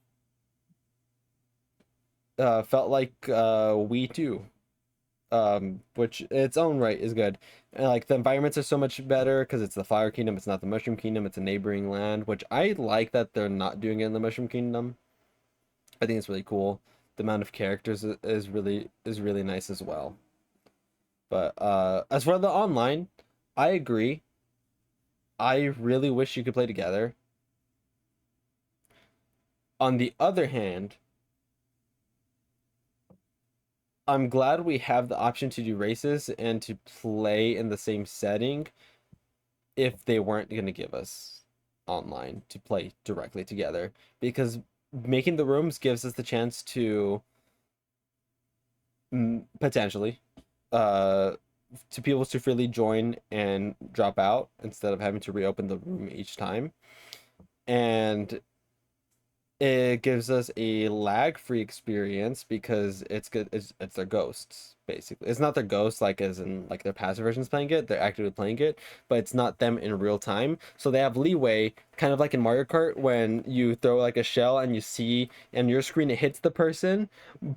felt like Wii 2, which its own right is good. And like the environments are so much better because it's the Flower Kingdom, it's not the Mushroom Kingdom, it's a neighboring land, which I like that they're not doing it in the Mushroom Kingdom. I think it's really cool. The amount of characters is really nice as well. But as for the online, I agree. I really wish you could play together. On the other hand, I'm glad we have the option to do races and to play in the same setting if they weren't going to give us online to play directly together because making the rooms gives us the chance to potentially uh to people to freely join and drop out instead of having to reopen the room each time. And it gives us a lag-free experience because it's good. It's their ghosts basically. It's not their ghosts like as in like their passive versions playing it. They're actively playing it, but it's not them in real time. So they have leeway, kind of like in Mario Kart when you throw like a shell and you see and your screen it hits the person,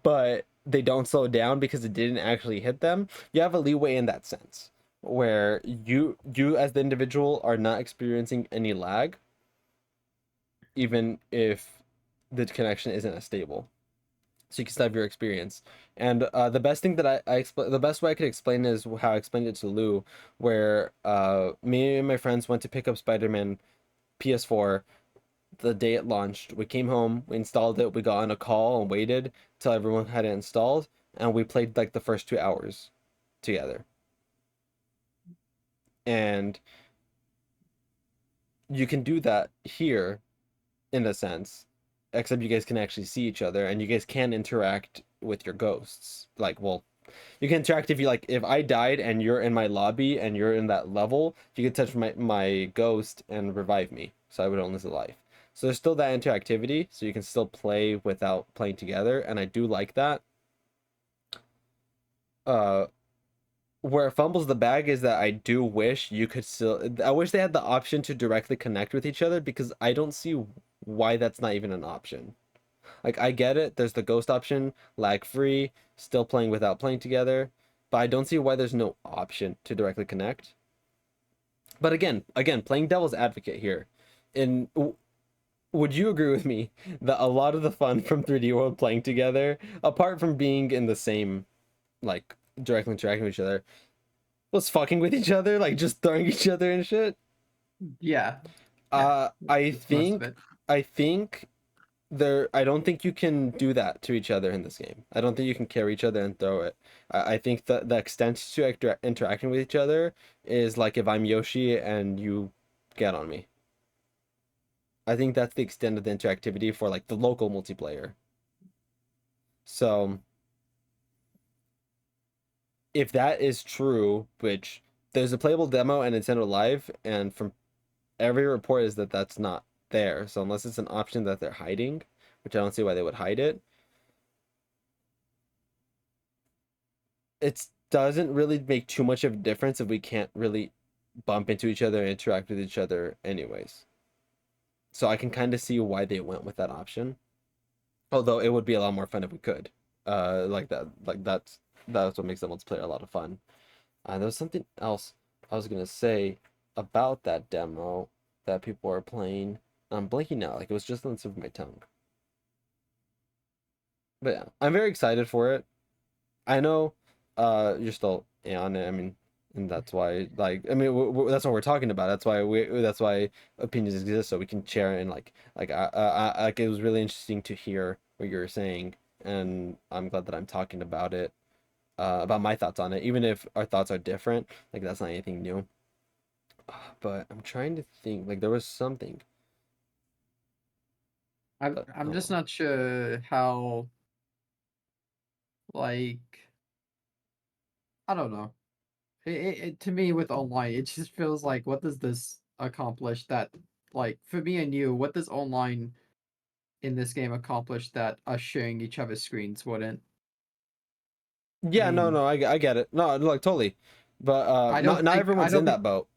but they don't slow down because it didn't actually hit them. You have a leeway in that sense where you as the individual are not experiencing any lag even if the connection isn't as stable. So you can still have your experience. And the best thing that the best way I could explain is how I explained it to Lou, where me and my friends went to pick up Spider-Man PS4 the day it launched. We came home, we installed it, we got on a call and waited till everyone had it installed, and we played like the first 2 hours together. And you can do that here in a sense, except you guys can actually see each other and you guys can interact with your ghosts. Like, well, you can interact if you like. If I died and you're in my lobby and you're in that level, you can touch my ghost and revive me, so I would only lose a life. So there's still that interactivity, so you can still play without playing together, and I do like that. Uh, where it fumbles the bag is that I do wish you could still. I wish they had the option to directly connect with each other because I don't see why that's not even an option. Like I get it, there's the ghost option, lag free, still playing without playing together, but I don't see why there's no option to directly connect. But again, playing devil's advocate here. And would you agree with me that a lot of the fun from 3D World playing together, apart from being in the same like directly interacting with each other, was fucking with each other, like just throwing each other and shit? Yeah, yeah. I That's most of think it. I think I don't think you can do that to each other in this game. I don't think you can carry each other and throw it. I think that the extent to interacting with each other is like if I'm Yoshi and you get on me. I think that's the extent of the interactivity for like the local multiplayer. So if that is true, which there's a playable demo and Nintendo Live, and from every report is that that's not there. So unless it's an option that they're hiding, which I don't see why they would hide it, it doesn't really make too much of a difference if we can't really bump into each other and interact with each other anyways. So I can kind of see why they went with that option. Although it would be a lot more fun if we could. Like that. Like that's what makes the multiplayer a lot of fun. There was something else I was gonna say about that demo that people are playing. I'm blanking now. Like it was just on the tip of my tongue. But yeah, I'm very excited for it. I know you're still on it. I mean, and that's why I mean that's what we're talking about. That's why opinions exist so we can share and like it was really interesting to hear what you were saying, and I'm glad that I'm talking about my thoughts on it, even if our thoughts are different. Like that's not anything new. But I'm trying to think. Like there was something. I'm just Oh. not sure how, like, I don't know. To me, with online, it just feels like, what does this accomplish that, like, for me and you, what does online in this game accomplish that us sharing each other's screens wouldn't? I Yeah, no, mean, no, I get it. No, like totally. But I don't not think, I everyone's don't in think, that boat.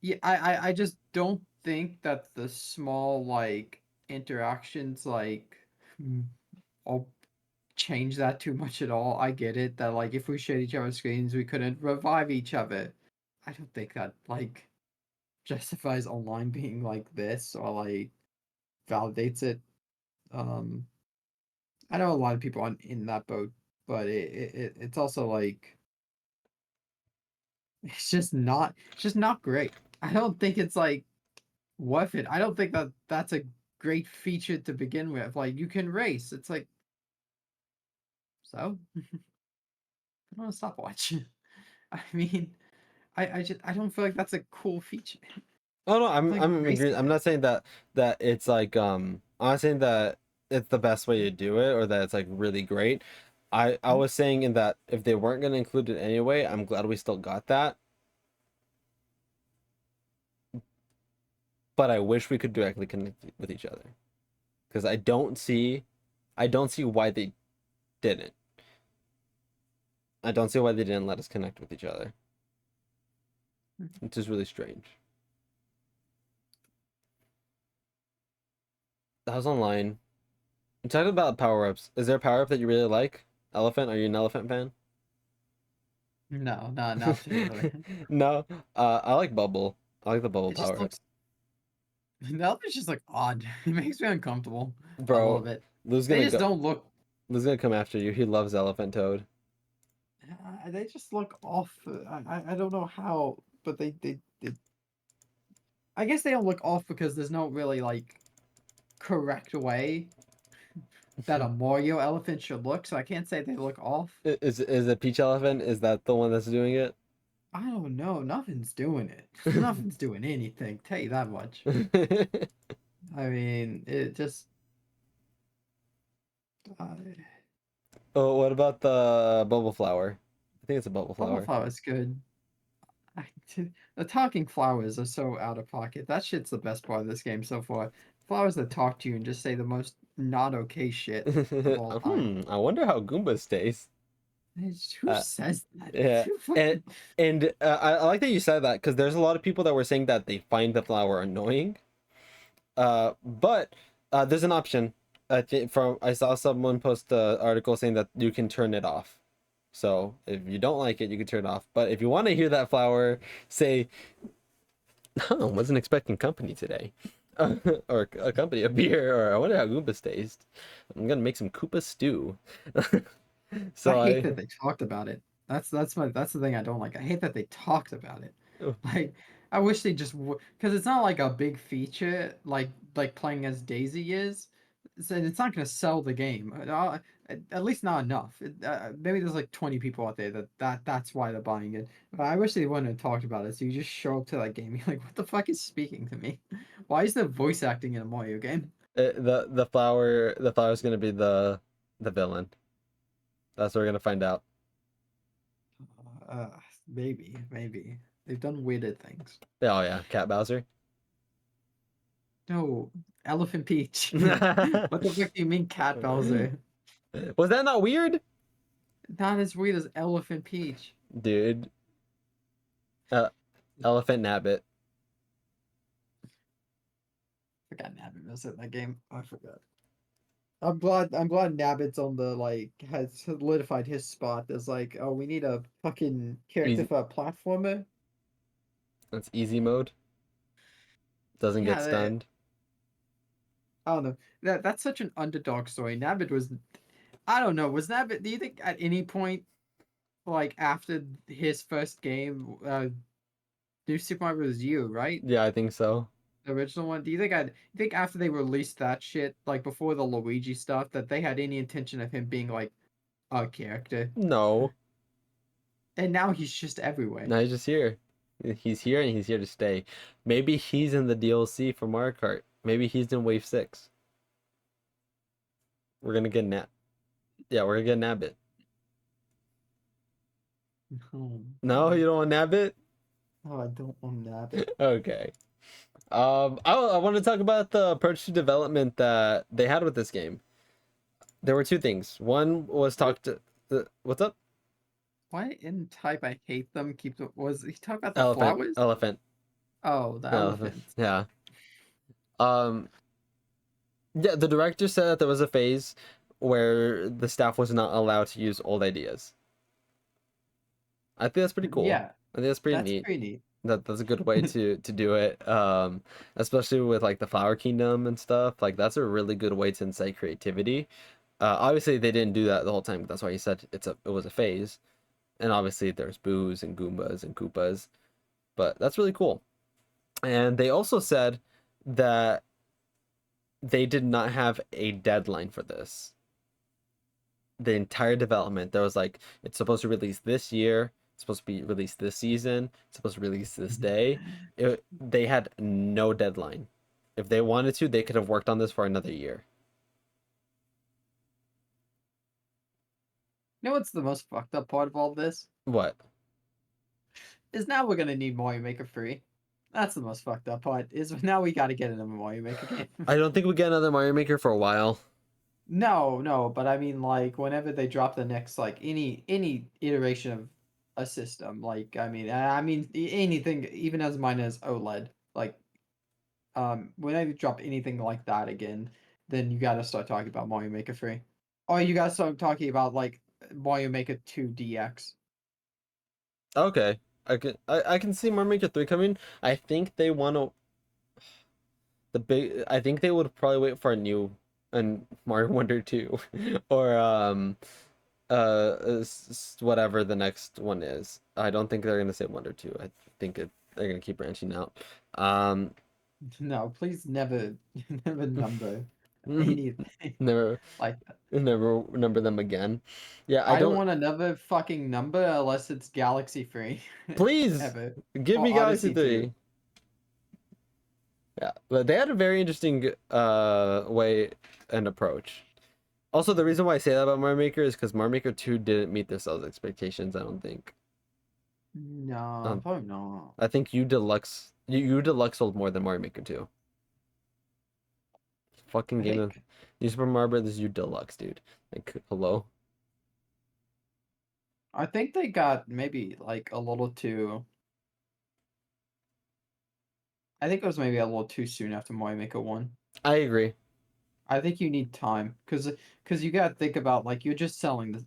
yeah, I just don't think that the small, like, interactions, like, all change that too much at all. I get it that, like, if we shared each other's screens, we couldn't revive each other. I don't think that, like, justifies online being like this, or like validates it. Um, I know a lot of people on in that boat, but it's also like, it's just not great. I don't think it's like worth it. I don't think that that's a great feature to begin with. Like, you can race. It's like, so put on a stopwatch. I mean, I don't feel like that's a cool feature. Oh no, It's like I'm agreeing. racing I'm it. not saying that it's like I'm not saying that it's the best way to do it or that it's like really great. I was saying in that if they weren't gonna include it anyway, I'm glad we still got that. But I wish we could directly connect with each other because I don't see why they didn't. I don't see why they didn't let us connect with each other. Which is really strange. That was online. You talked about power ups. Is there a power up that you really like? Elephant? Are you an elephant fan? No, not particularly. No. I like bubble. I like the bubble It just power up. looks The other's just like odd. It makes me uncomfortable a little Bro, bit. Lou's They gonna just go. don't look. Lou's gonna come after you. He loves elephant toad. They just look off. I don't know how, but they. I guess they don't look off because there's no really like correct way that a Mario elephant should look. So I can't say they look off. Is a peach elephant? Is that the one that's doing it? I don't know. Nothing's doing it. Nothing's doing anything. Tell you that much. I mean, it just. Uh, Oh, what about the bubble flower? I think it's a bubble Bubble flower. flower is good. I, the talking flowers are so out of pocket. That shit's the best part of this game so far. Flowers that talk to you and just say the most not okay shit of all time. I wonder how Goombas taste. Who Uh, says that? yeah, Who and fucking. I like that you said that because there's a lot of people that were saying that they find the flower annoying. But there's an option. I think from I saw someone post an article saying that you can turn it off. So if you don't like it, you can turn it off. But if you want to hear that flower say, "Oh, wasn't expecting company today," or a company of beer, or I wonder how Goombas taste. I'm gonna make some Koopa stew. I So hate I, that they talked about it. That's the thing I don't like. I hate that they talked about it. Like, I wish they just because it's not like a big feature like playing as Daisy is. So it's not going to sell the game. At least not enough. Maybe there's like 20 people out there that's why they're buying it. But I wish they wouldn't have talked about it. So you just show up to that game, you're like, what the fuck is speaking to me? Why is there voice acting in a Mario game? the flower is gonna be the villain. That's what we're gonna find out. Uh, maybe they've done weirded things. Oh yeah, Cat Bowser. No, Elephant Peach. What the fuck do you mean, Cat Was Bowser? that not weird? Not as weird as Elephant Peach. Dude, uh, Elephant Nabbit. Forgot Nabbit was in that game. I forgot. I'm glad Nabbit's on the like has solidified his spot as like, oh, we need a fucking character Easy. for a platformer. That's easy mode. Doesn't get Yeah, stunned. I don't know. That's such an underdog story. Nabbit was, I don't know, was Nabbit? Do you think at any point, like after his first game, New Super Mario Bros. U, right? Yeah, I think so. The original one. Do you think after they released that shit, like before the Luigi stuff, that they had any intention of him being like a character? No. And now he's just everywhere. No, he's just here. He's here and he's here to stay. Maybe he's in the DLC for Mario Kart. Maybe he's in Wave 6. We're gonna get Nab. Yeah, we're gonna get Nabbit. Oh, No, you don't want Nabbit? oh, I don't want Nabbit. Okay. I want to talk about the approach to development that they had with this game. There were two things. One was What? talk to what's up? Why in type I hate them? Was he talking about the Elephant, flowers? elephant, Oh, the elephant. elephants. Yeah. Um. Yeah, the director said that there was a phase where the staff was not allowed to use old ideas. I think that's pretty cool. Yeah, I think that's pretty that's neat. pretty neat. That's a good way to do it. Especially with like the Flower Kingdom and stuff. Like that's a really good way to incite creativity. Obviously they didn't do that the whole time. That's why he said it was a phase. And obviously there's Boos and Goombas and Koopas. But that's really cool. And they also said that they did not have a deadline for this. The entire development, there was like it's supposed to release this year, it's supposed to be released this season, it's supposed to release this day. They had no deadline. If they wanted to, they could have worked on this for another year. You know what's the most fucked up part of all this? What? Is now we're gonna need Mario Maker free. That's the most fucked up part. Is now we gotta get another Mario Maker game. I don't think we get another Mario Maker for a while. No, no, but I mean like whenever they drop the next like any iteration of a system, like I mean anything even as minor as OLED, like when they drop anything like that again, then you gotta start talking about Mario Maker 3. Or you gotta start talking about like Mario Maker 2 DX. Okay. I can see Mario Maker 3 coming. I think they want to I think they would probably wait for a new and Mario Wonder 2 or whatever the next one is. I don't think they're gonna say Wonder 2. I think they're gonna keep branching out. Um No, please never never number anything never like that. never number them again. Yeah, I I don't don't want another fucking number unless it's Galaxy free please ever. give Or me Galaxy Odyssey 2. 3. Yeah, but they had a very interesting way and approach. Also, the reason why I say that about Mario Maker is because Mario Maker 2 didn't meet their sales expectations, I don't think. No, Um, probably not. I think U Deluxe sold more than Mario Maker 2. Fucking I game of think New Super Mario Brothers U Deluxe, dude. Like, hello? I think they got maybe like a little too. I think it was maybe a little too soon after Mario Maker 1. I agree. I think you need time because you got to think about like you're just selling this.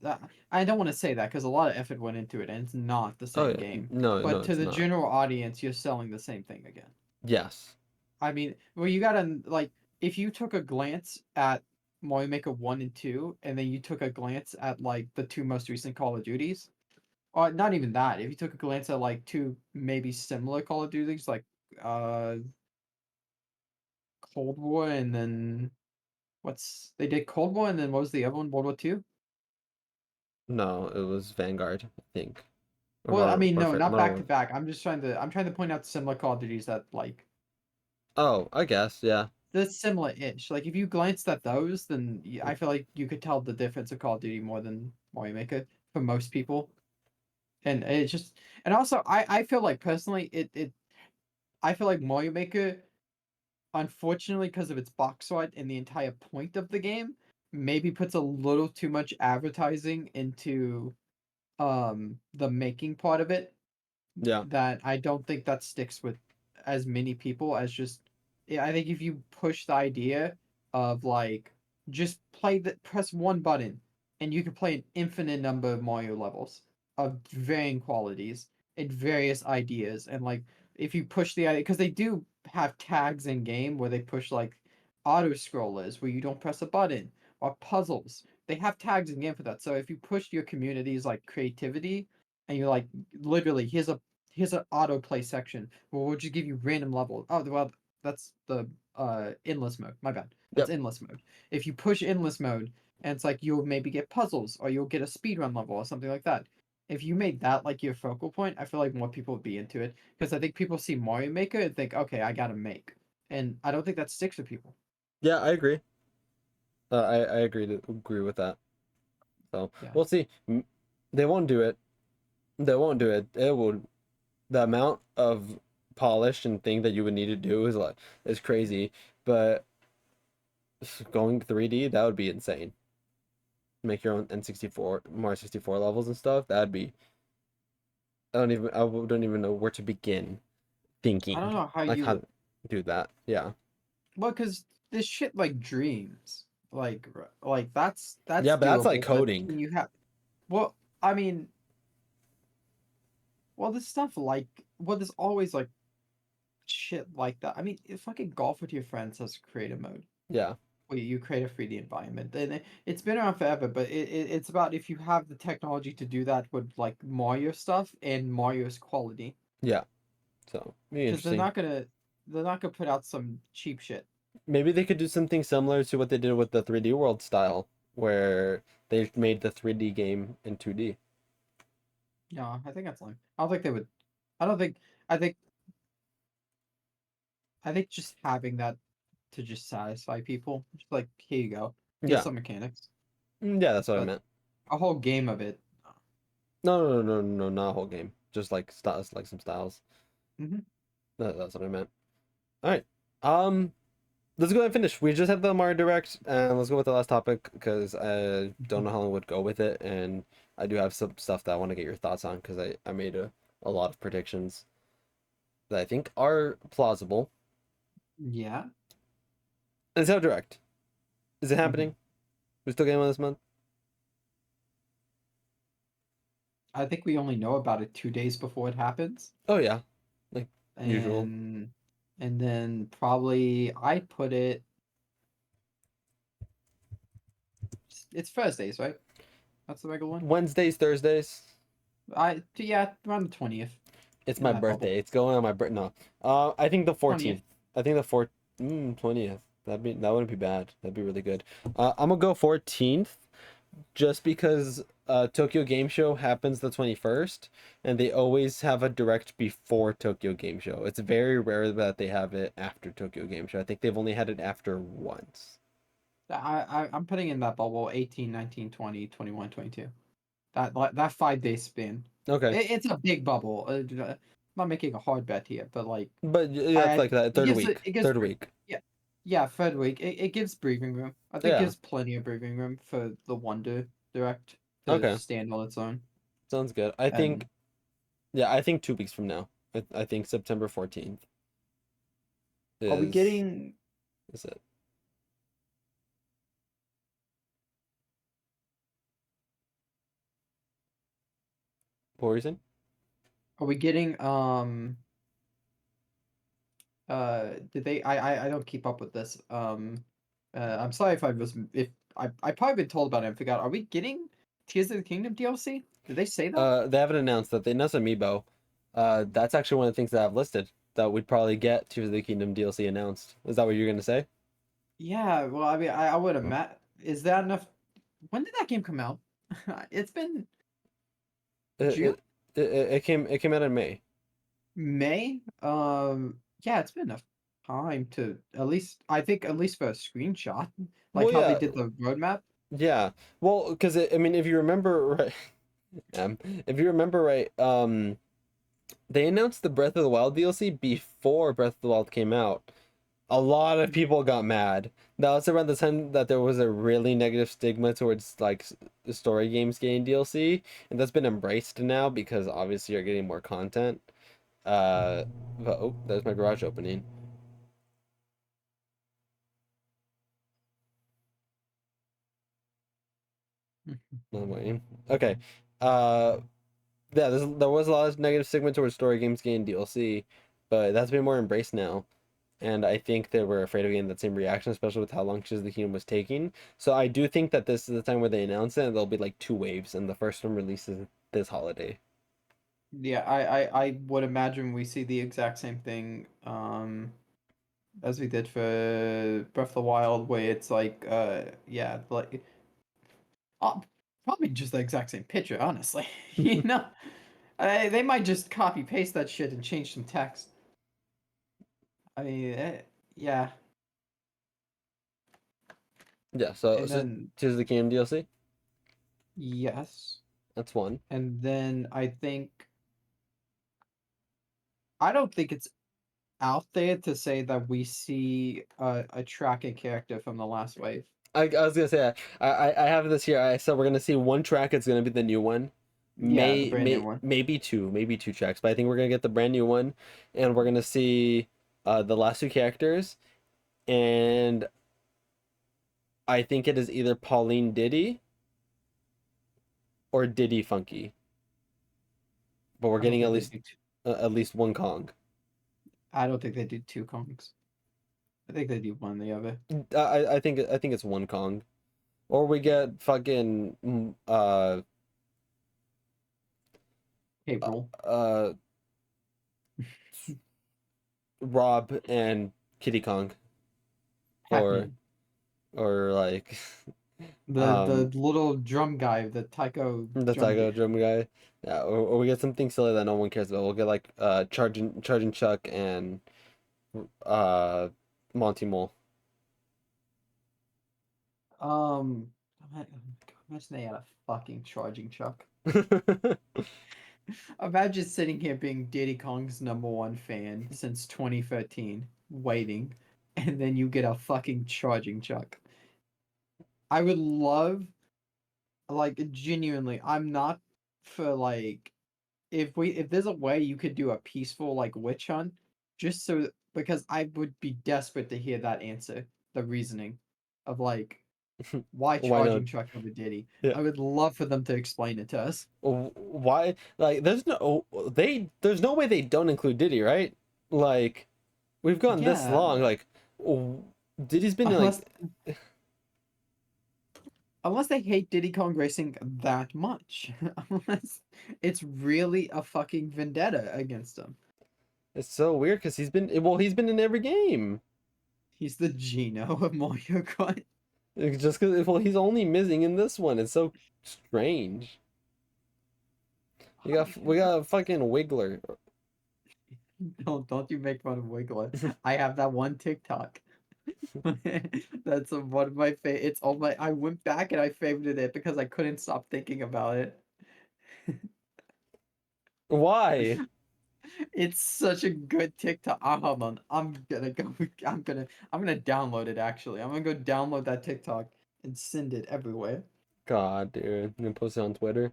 I don't want to say that because a lot of effort went into it and it's not the Oh same yeah. game. No, no, But to it's the not. general audience, you're selling the same thing again. Yes. I mean, well, you gotta like if you took a glance at Mario Maker 1 and 2, and then you took a glance at like the two most recent Call of Duties, or not even that, if you took a glance at like two maybe similar Call of Duties, like uh Cold War and then what's they did Cold War and then what was the other one? World War Two? No, it was Vanguard, I think. Or Well, I Modern mean, no, Warfare. not back to Modern. back. I'm trying to point out similar Call of Duties that like Oh, I guess, yeah. that's similar-ish. Like if you glanced at those, then I feel like you could tell the difference of Call of Duty more than Mario Maker for most people. And it's just and also I feel like personally it I feel like Mario Maker, unfortunately, because of its box art and the entire point of the game, maybe puts a little too much advertising into the making part of it Yeah. that I don't think that sticks with as many people as just yeah, I think if you push the idea of like just play the press one button, and you can play an infinite number of Mario levels of varying qualities and various ideas. And like, if you push the idea, because they do have tags in game where they push like auto scrollers where you don't press a button, or puzzles. They have tags in game for that. So if you push your community's like creativity, and you're like, literally, here's an autoplay section where we'll just give you random levels. Oh well, that's the endless mode. My bad. That's Yep. endless mode. If you push endless mode, and it's like you'll maybe get puzzles or you'll get a speedrun level or something like that. If you made that like your focal point, I feel like more people would be into it, because I think people see Mario Maker and think, okay, I gotta make, and I don't think that sticks with people. Yeah, I agree. I agree with that. So Yeah, we'll see. They won't do it. They won't do it. It will. The amount of polish and thing that you would need to do is crazy. But going 3D, that would be insane. Make your own N64, Mario 64 levels and stuff. That'd be. I don't even know where to begin I don't thinking know how like you how would. to do that. Yeah. Well, because this shit like dreams, like Yeah, that's but that's like doable. But coding. when you have, well, I mean, well, there's stuff like, well, there's always like shit like that. I mean, if fucking golf with your friends has creative mode, Yeah. where you create a 3D environment. And it's been around forever, but it's about if you have the technology to do that with like Mario stuff and Mario's quality, Yeah. So, be because interesting. they're not gonna put out some cheap shit. Maybe they could do something similar to what they did with the 3D World style, where they made the 3D game in 2D. Yeah, I think that's lame. I don't think they would. I don't think. I think. I think just having that to just satisfy people, just like here you go, here's Yeah. some mechanics, Yeah, that's what I but meant. a whole game of it. No, not a whole game. Just like styles, like some styles. Mm-hmm. That's what I meant. All right. Um, let's go ahead and finish. We just had the Mario Direct, and let's go with the last topic because I don't know how long would go with it, and I do have some stuff that I want to get your thoughts on because I made a lot of predictions that I think are plausible. Yeah. Nintendo Direct. Is it Mm-hmm. happening? We still getting one this month? I think we only know about it 2 days before it happens. Oh yeah, like usual. and and then probably I put it. It's Thursdays, right? That's the regular one. Wednesdays, Thursdays. Yeah, around the 20th, It's in my that bubble. birthday. It's going on my birthday. No. I think the 14th. 20th. I think the 20th. That wouldn't be bad. That'd be really good. I'm gonna go 14th just because Tokyo Game Show happens the 21st and they always have a direct before Tokyo Game Show. It's very rare that they have it after Tokyo Game Show. I think they've only had it after once. I'm putting in that bubble 18, 19, 20, 21, 22. That 5 day span. Okay. It's a big bubble. I'm not making a hard bet here, but like But yeah, it's I like that it third gives week. it gives Third week. yeah, yeah, third week. It gives breathing room. I think it Yeah. gives plenty of breathing room for the Wonder Direct to Okay. stand on its own. Sounds good. I think And yeah, I think 2 weeks from now. I think September 14th are we is getting is it. What were you saying? are we getting did they I don't keep up with this. I'm sorry if I was if I probably been told about it and forgot. Are we getting Tears of the Kingdom DLC? Did they say that? They haven't announced that they announced Amiibo. That's actually one of the things that I've listed that we'd probably get Tears of the Kingdom DLC announced. Is that what you're gonna say? Yeah, well, I mean, I would have met. Is that enough? When did that game come out? It's been It June, it, it came out in May. May. Yeah, it's been enough time to at least, I think, at least for a screenshot, like Well, how they yeah, did the roadmap. yeah. Well, because I mean, if you remember right, if you remember right, they announced the Breath of the Wild DLC before Breath of the Wild came out. A lot of people got mad. That was around the time that there was a really negative stigma towards like story games getting DLC, and that's been embraced now because obviously you're getting more content. Uh, but oh, there's my garage opening. No way. Okay. Uh, yeah, there was a lot of negative stigma towards story games getting DLC, but that's been more embraced now. And I think they were afraid of getting that same reaction, especially with how long Tears of the Kingdom was taking. So I do think that this is the time where they announce it, and there'll be like two waves, and the first one releases this holiday. Yeah, I would imagine we see the exact same thing as we did for Breath of the Wild, where it's like yeah, like uh, probably just the exact same picture, honestly. You know, they might just copy paste that shit and change some text. I mean, yeah, Yeah, so and then Tears of the Kingdom DLC, yes, that's one. and then I don't think it's out there to say that we see a tracking character from the last wave. I was gonna say I have this here. I said we're gonna see one track. It's gonna be the new one. Yeah, the brand new one. Maybe two tracks, but I think we're gonna get the brand new one, and we're gonna see the last two characters, and I think it is either Pauline Diddy or Diddy Funky, but we're I don't getting think they do. at least one Kong. I don't think they do two Kongs. I think they do one or the other. I think it's one Kong, or we get fucking Hey, rule. uh Rob and Kitty Kong, or Pac-Man. like The um little drum guy, the taiko the drum Taiko dude. drum guy. Yeah, or we get something silly that no one cares about. We'll get like charging Chuck and uh Monty Mole. Um, imagine they had a fucking charging truck. Imagine sitting here being Diddy Kong's #1 fan since 2013, waiting, and then you get a fucking charging truck. I would love, like, genuinely, I'm not for like if there's a way you could do a peaceful like witch hunt, just so because I would be desperate to hear that answer, the reasoning of like why Why not? charging truck over Diddy. Yeah. I would love for them to explain it to us. Why? Like, there's no way they don't include Diddy, right? Like, we've gone this Yeah, long. Like, Diddy's been unless like, unless they hate Diddy Kong Racing that much. Unless it's really a fucking vendetta against him. it's so weird because he's been in every game. He's the Gino of Mario Kart. It's just because he's only missing in this one. It's so strange. We got a fucking Wiggler. Don't you make fun of Wiggler. I have that one TikTok. That's one of my it's all my I went back and I favorited it because I couldn't stop thinking about it. Why? It's such a good TikTok. Hold on. I'm gonna download it actually. I'm gonna go download that TikTok and send it everywhere. God, dude. I'm gonna post it on Twitter.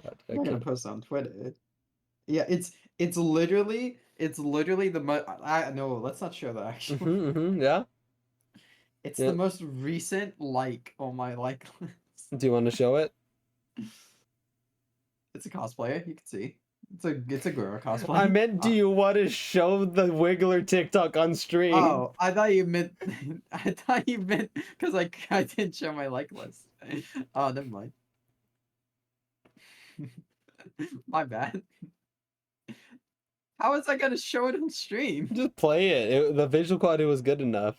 God, I I'm not gonna can't. post it on Twitter. Yeah, it's literally the I no, let's not show that actually. Yeah, It's the yeah. most recent like on my like list. Do you want to show it? It's a cosplayer, you can see. It's a girl I cosplay. meant, do you want to show the Wiggler TikTok on stream? Oh, I thought you meant I thought you meant because I didn't show my like list. Oh, never mind. My bad. How was I gonna show it on stream? Just play the visual quality was good enough.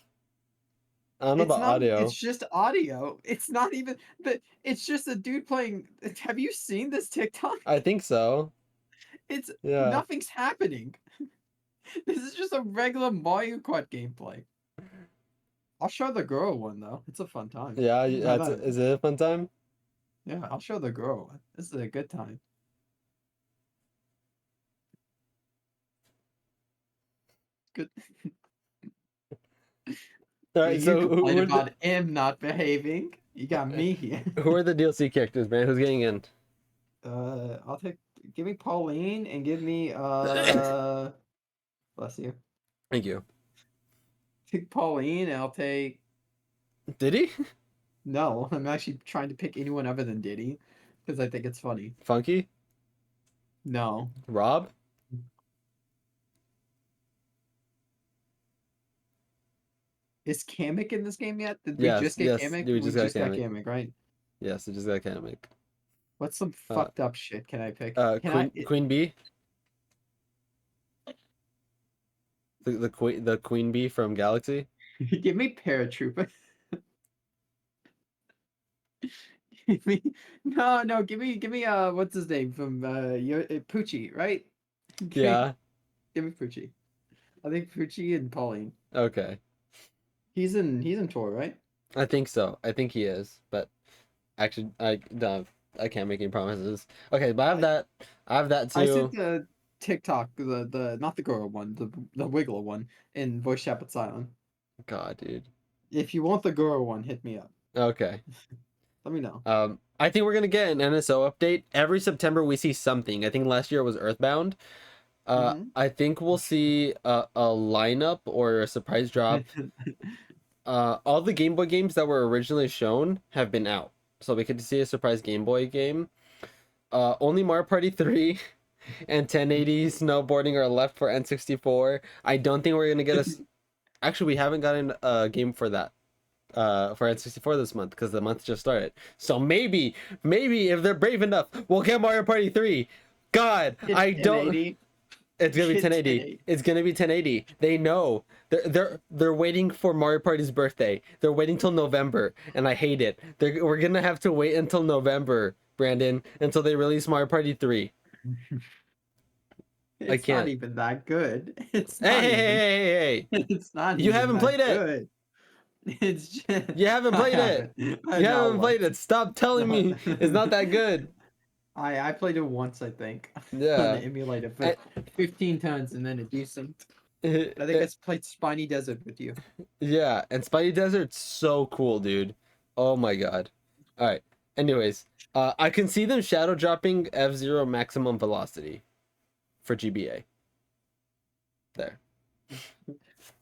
I don't know It's about not. It's audio. just audio. It's not even the. It's just a dude playing. Have you seen this TikTok? I think so. It's Yeah. nothing's happening. This is just a regular Mario Kart gameplay. I'll show the girl one though. It's a fun time. Yeah, No, no, is it a fun time? yeah, I'll show the girl one. This is a good time. Good. All right, You so complain about him not behaving. You got me here. who are the DLC characters, man? Who's getting in? I'll take. Give me Pauline and give me bless you. Thank you. Take Pauline. And I'll take. Did he? No, I'm actually trying to pick anyone other than Diddy because I think it's funny. Funky? No. Rob? Is Kamek in this game yet? Did we Yes, just get yes, Kamek? dude, we We just got just got Kamek. Kamek, right? Yes, we just got Kamek. What's some Uh, fucked up shit can I pick? Can I Queen Bee, the Queen Bee from Galaxy. give me Paratrooper? Give me no, give me what's his name from Poochie, right? Yeah. Give me Poochie. I think Poochie and Pauline. Okay. He's in tour, right? I think so. I think he is, but actually, I no, I can't make any promises. Okay, but I have I that. I have that I sent too. the TikTok, the not the girl one, the Wiggler one in voice chat but silent. God, dude. If you want the girl one, hit me up. Okay. Let me know. I think we're gonna get an NSO update every September. We see something. I think last year was Earthbound. Mm-hmm. I think we'll see a lineup or a surprise drop. All the Game Boy games that were originally shown have been out, so we could see a surprise Game Boy game. Only Mario Party 3 and 1080 snowboarding are left for N64. I don't think we're gonna get a. Actually, we haven't gotten a game for that. For N64 this month because the month just started. So maybe if they're brave enough, we'll get Mario Party 3. God, Get I don't. 1080. It's gonna be Get 1080. 1080. It's gonna be 1080. They know. They're waiting for Mario Party's birthday. They're waiting till November, and I hate it. We're gonna have to wait until November, Brandon, until they release Mario Party 3. I It's not can't. even that good. It's Hey, not hey, hey, even. hey, hey, hey! It's not You even haven't that played it. good. It's just. You haven't I played it. haven't. You Not haven't played once. it. Stop telling Not. me it's not that good. I played it once, I think, on the Yeah. emulator for And, 15 times and then a decent. I think I played Spiny Desert with you. yeah, and Spidey Desert's so cool, dude. Oh my god. All right. Anyways, I can see them shadow dropping F-Zero maximum velocity for GBA. There.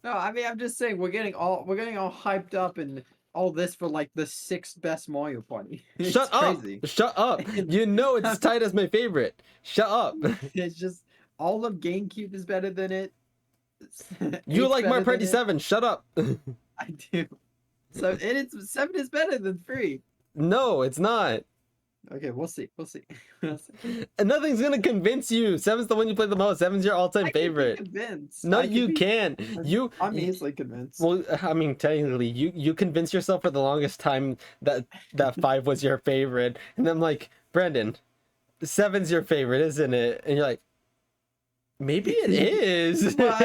No, I mean I'm just saying we're getting all hyped up and all this for like the sixth best Mario Party. It's Shut up. crazy. Shut up. And You know it's tied as my favorite. Shut up. it's just all of GameCube is better than it. You Eight's like Mario better than Party it. 7. Shut up. I do. So and it's seven is better than three. No, it's not. Okay, we'll see. We'll see. We'll see. And nothing's gonna convince you. Seven's the one you play the most. Seven's your all-time I can be favorite. convinced. No, I can you be. can't. I'm easily convinced. Well, I mean, technically, you convinced yourself for the longest time that 5 was your favorite, and I'm like, Brandon, seven's your favorite, isn't it? And you're like, maybe it is. Well,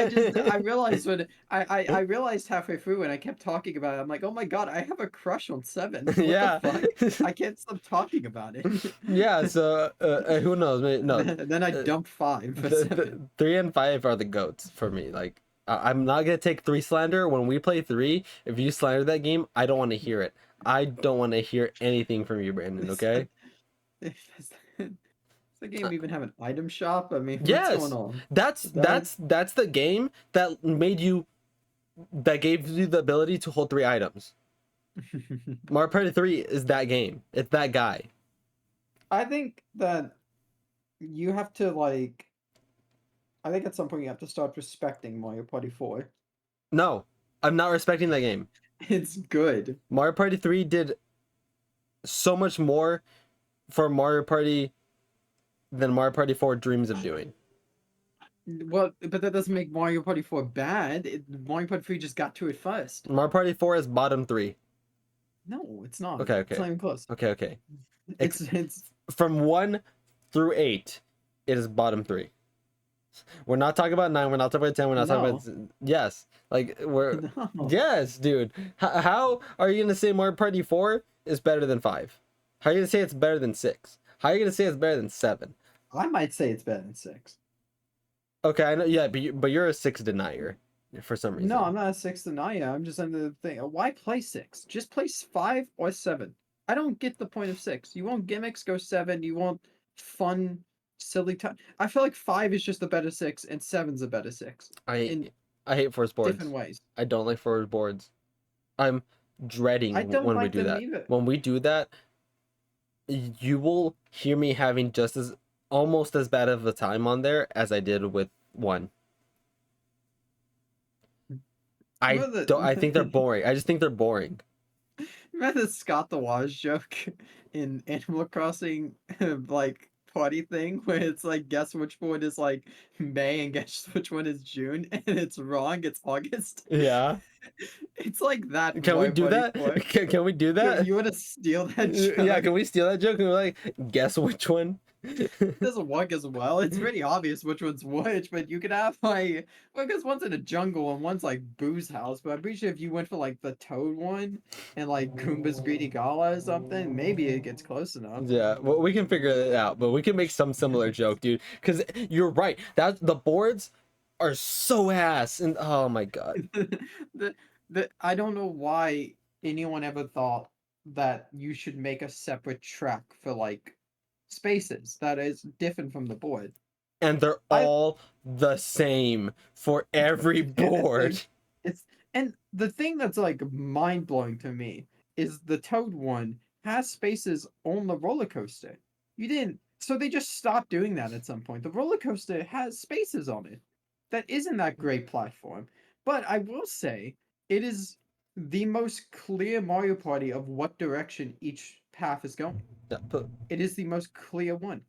I realized when I realized halfway through when I kept talking about it, I'm like, oh my god, I have a crush on Seven. What the Yeah, fuck? I can't stop talking about it. yeah. So who knows? Maybe, no, Then I dumped five for the Seven. 3 and 5 are the goats for me. Like, I'm not gonna take 3 slander when we play 3. If you slander that game, I don't want to hear it. I don't want to hear anything from you, Brandon. Okay? Does the game even have an item shop? I mean, what's going Yes, on? that's That that's that's the game that gave you the ability to hold 3 items. Mario Party 3 is that game. It's that guy. I think that you have to like. I think at some point you have to start respecting Mario Party 4. No, I'm not respecting that game. It's good. Mario Party 3 did so much more for Mario Party than Mario Party 4 dreams of doing. Well, but that doesn't make Mario Party 4 bad. Mario Party 3 just got to it first. Mario Party 4 is bottom 3. No, it's not. Okay, It's okay. not even close. Okay, okay. It's From 1 through 8, it is bottom 3. We're not talking about 9, we're not talking about 10, we're not talking about yes. Like we're no. yes, dude. How are you gonna say Mario Party 4 is better than 5? How are you gonna say it's better than 6? How are you gonna say it's better than 7? I might say it's better than 6. Okay, I know. Yeah, but you're a 6 denier for some reason. No, I'm not a 6 denier. I'm just under the thing. Why play 6? Just play 5 or 7. I don't get the point of 6. You want gimmicks, go 7. You want fun, silly time. I feel like 5 is just a better 6 and 7's a better 6 I in I hate force different boards. ways. I don't like forward boards. I'm I dreading don't when we like do them that. either. When we do that, you will hear me having just as almost as bad of a time on there as I did with one. I Remember don't. I think they're the boring. I just think they're boring. remember the Scott the Waz joke in Animal Crossing, like party thing where it's like guess which one is like May and guess which one is June, and it's wrong. It's August. Yeah. It's like that for Can we Mario do Party that? 4. Can we do that? You want to steal that Yeah. joke? Can we steal that joke and we're like guess which one? Doesn't work as well. It's pretty obvious which one's which, but you could have like, well, because one's in a jungle and one's like Boo's house. But I'm pretty sure if you went for like the Toad one and like Goomba's Greedy Gala or something, maybe it gets close enough. Yeah, well, we can figure it out, but we can make some similar joke, dude. Because you're right. That the boards are so ass, and oh my god. the I don't know why anyone ever thought that you should make a separate track for like spaces that is different from the board. And they're I all the same for every Yeah, it's like board. it's and the thing that's like mind blowing to me is the Toad one has spaces on the roller coaster. You didn't, so they just stopped doing that at some point. The roller coaster has spaces on it. That isn't that great platform, but I will say it is the most clear Mario Party of what direction each path is going. Yeah, but It is the most clear one.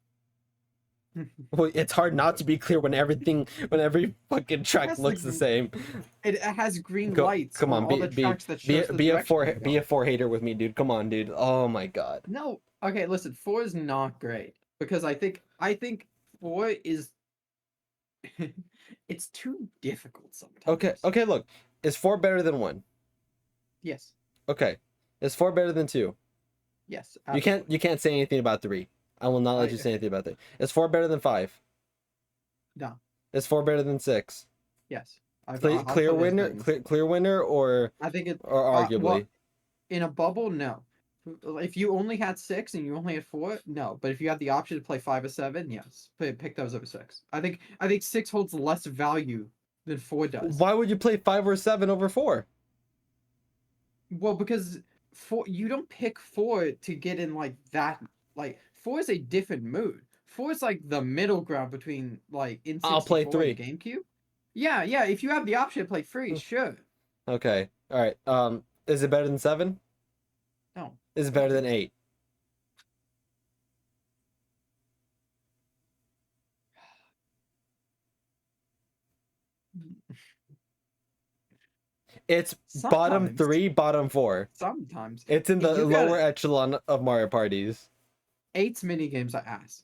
well, it's hard not to be clear when every fucking track Has the looks the same. it has green Go, lights come on on, all the tracks that shows the direction you're be a going. four hater with me, dude. Come on, dude. Oh my god. No, okay, listen, 4 is not great because I think 4 is it's too difficult Okay, sometimes. okay. Look, is four better than one? Yes. Okay, is four better than two? Yes, You absolutely. can't say anything about three. I will not let you I say anything about that. Is four better than five? no. Is four better than six? Yes. I'll Clear put it as winner, better than 6. clear winner, I think it or well, arguably. in a bubble, no. If you only had 6 and you only had 4, no. But if you had the option to play 5 or 7, yes. Pick those over 6. I think 6 holds less value than 4 does. Why would you play five or seven over four? Well, because 4 you don't pick 4 to get in like that, like 4 is a different mood. 4 is like the middle ground between like I'll play N64 and three. GameCube. Yeah, yeah, if you have the option to play free, sure. Okay, all right. Is it better than seven? No, Is it I don't better than think so. eight? It's bottom Sometimes, three, bottom four. sometimes It's in the you lower gotta echelon of Mario parties. 8's mini games are ass.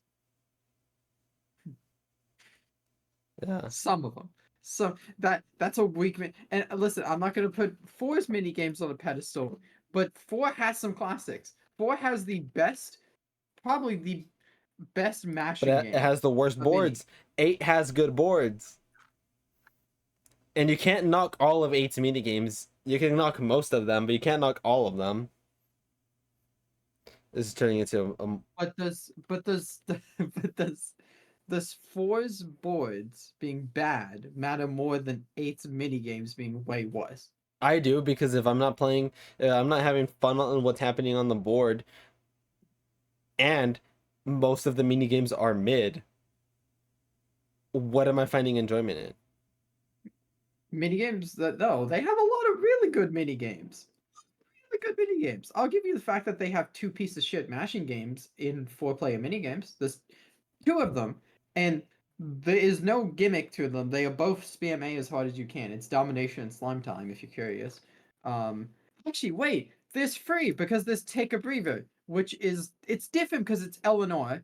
Yeah. Some of them. So that's a weak and listen, I'm not gonna put 4's mini games on a pedestal, but 4 has some classics. 4 has the best, probably the best But mashing it game has the worst of any. boards. Eight has good boards. And you can't knock all of eight's mini games. You can knock most of them, but you can't knock all of them. This is turning into a But does 4's boards being bad matter more than 8's mini games being way worse? I do because if I'm not playing, I'm not having fun on what's happening on the board, and most of the mini games are mid. What am I finding enjoyment in? Mini games that no, they have a lot of really good mini games. Really good mini games. I'll give you the fact that they have two piece of shit mashing games in 4-player mini games. There's two of them, and there is no gimmick to them. They are both spam A as hard as you can. It's domination and slime time if you're curious. Um, actually, wait, there's free because there's take a breather, which is it's different because it's Eleanor.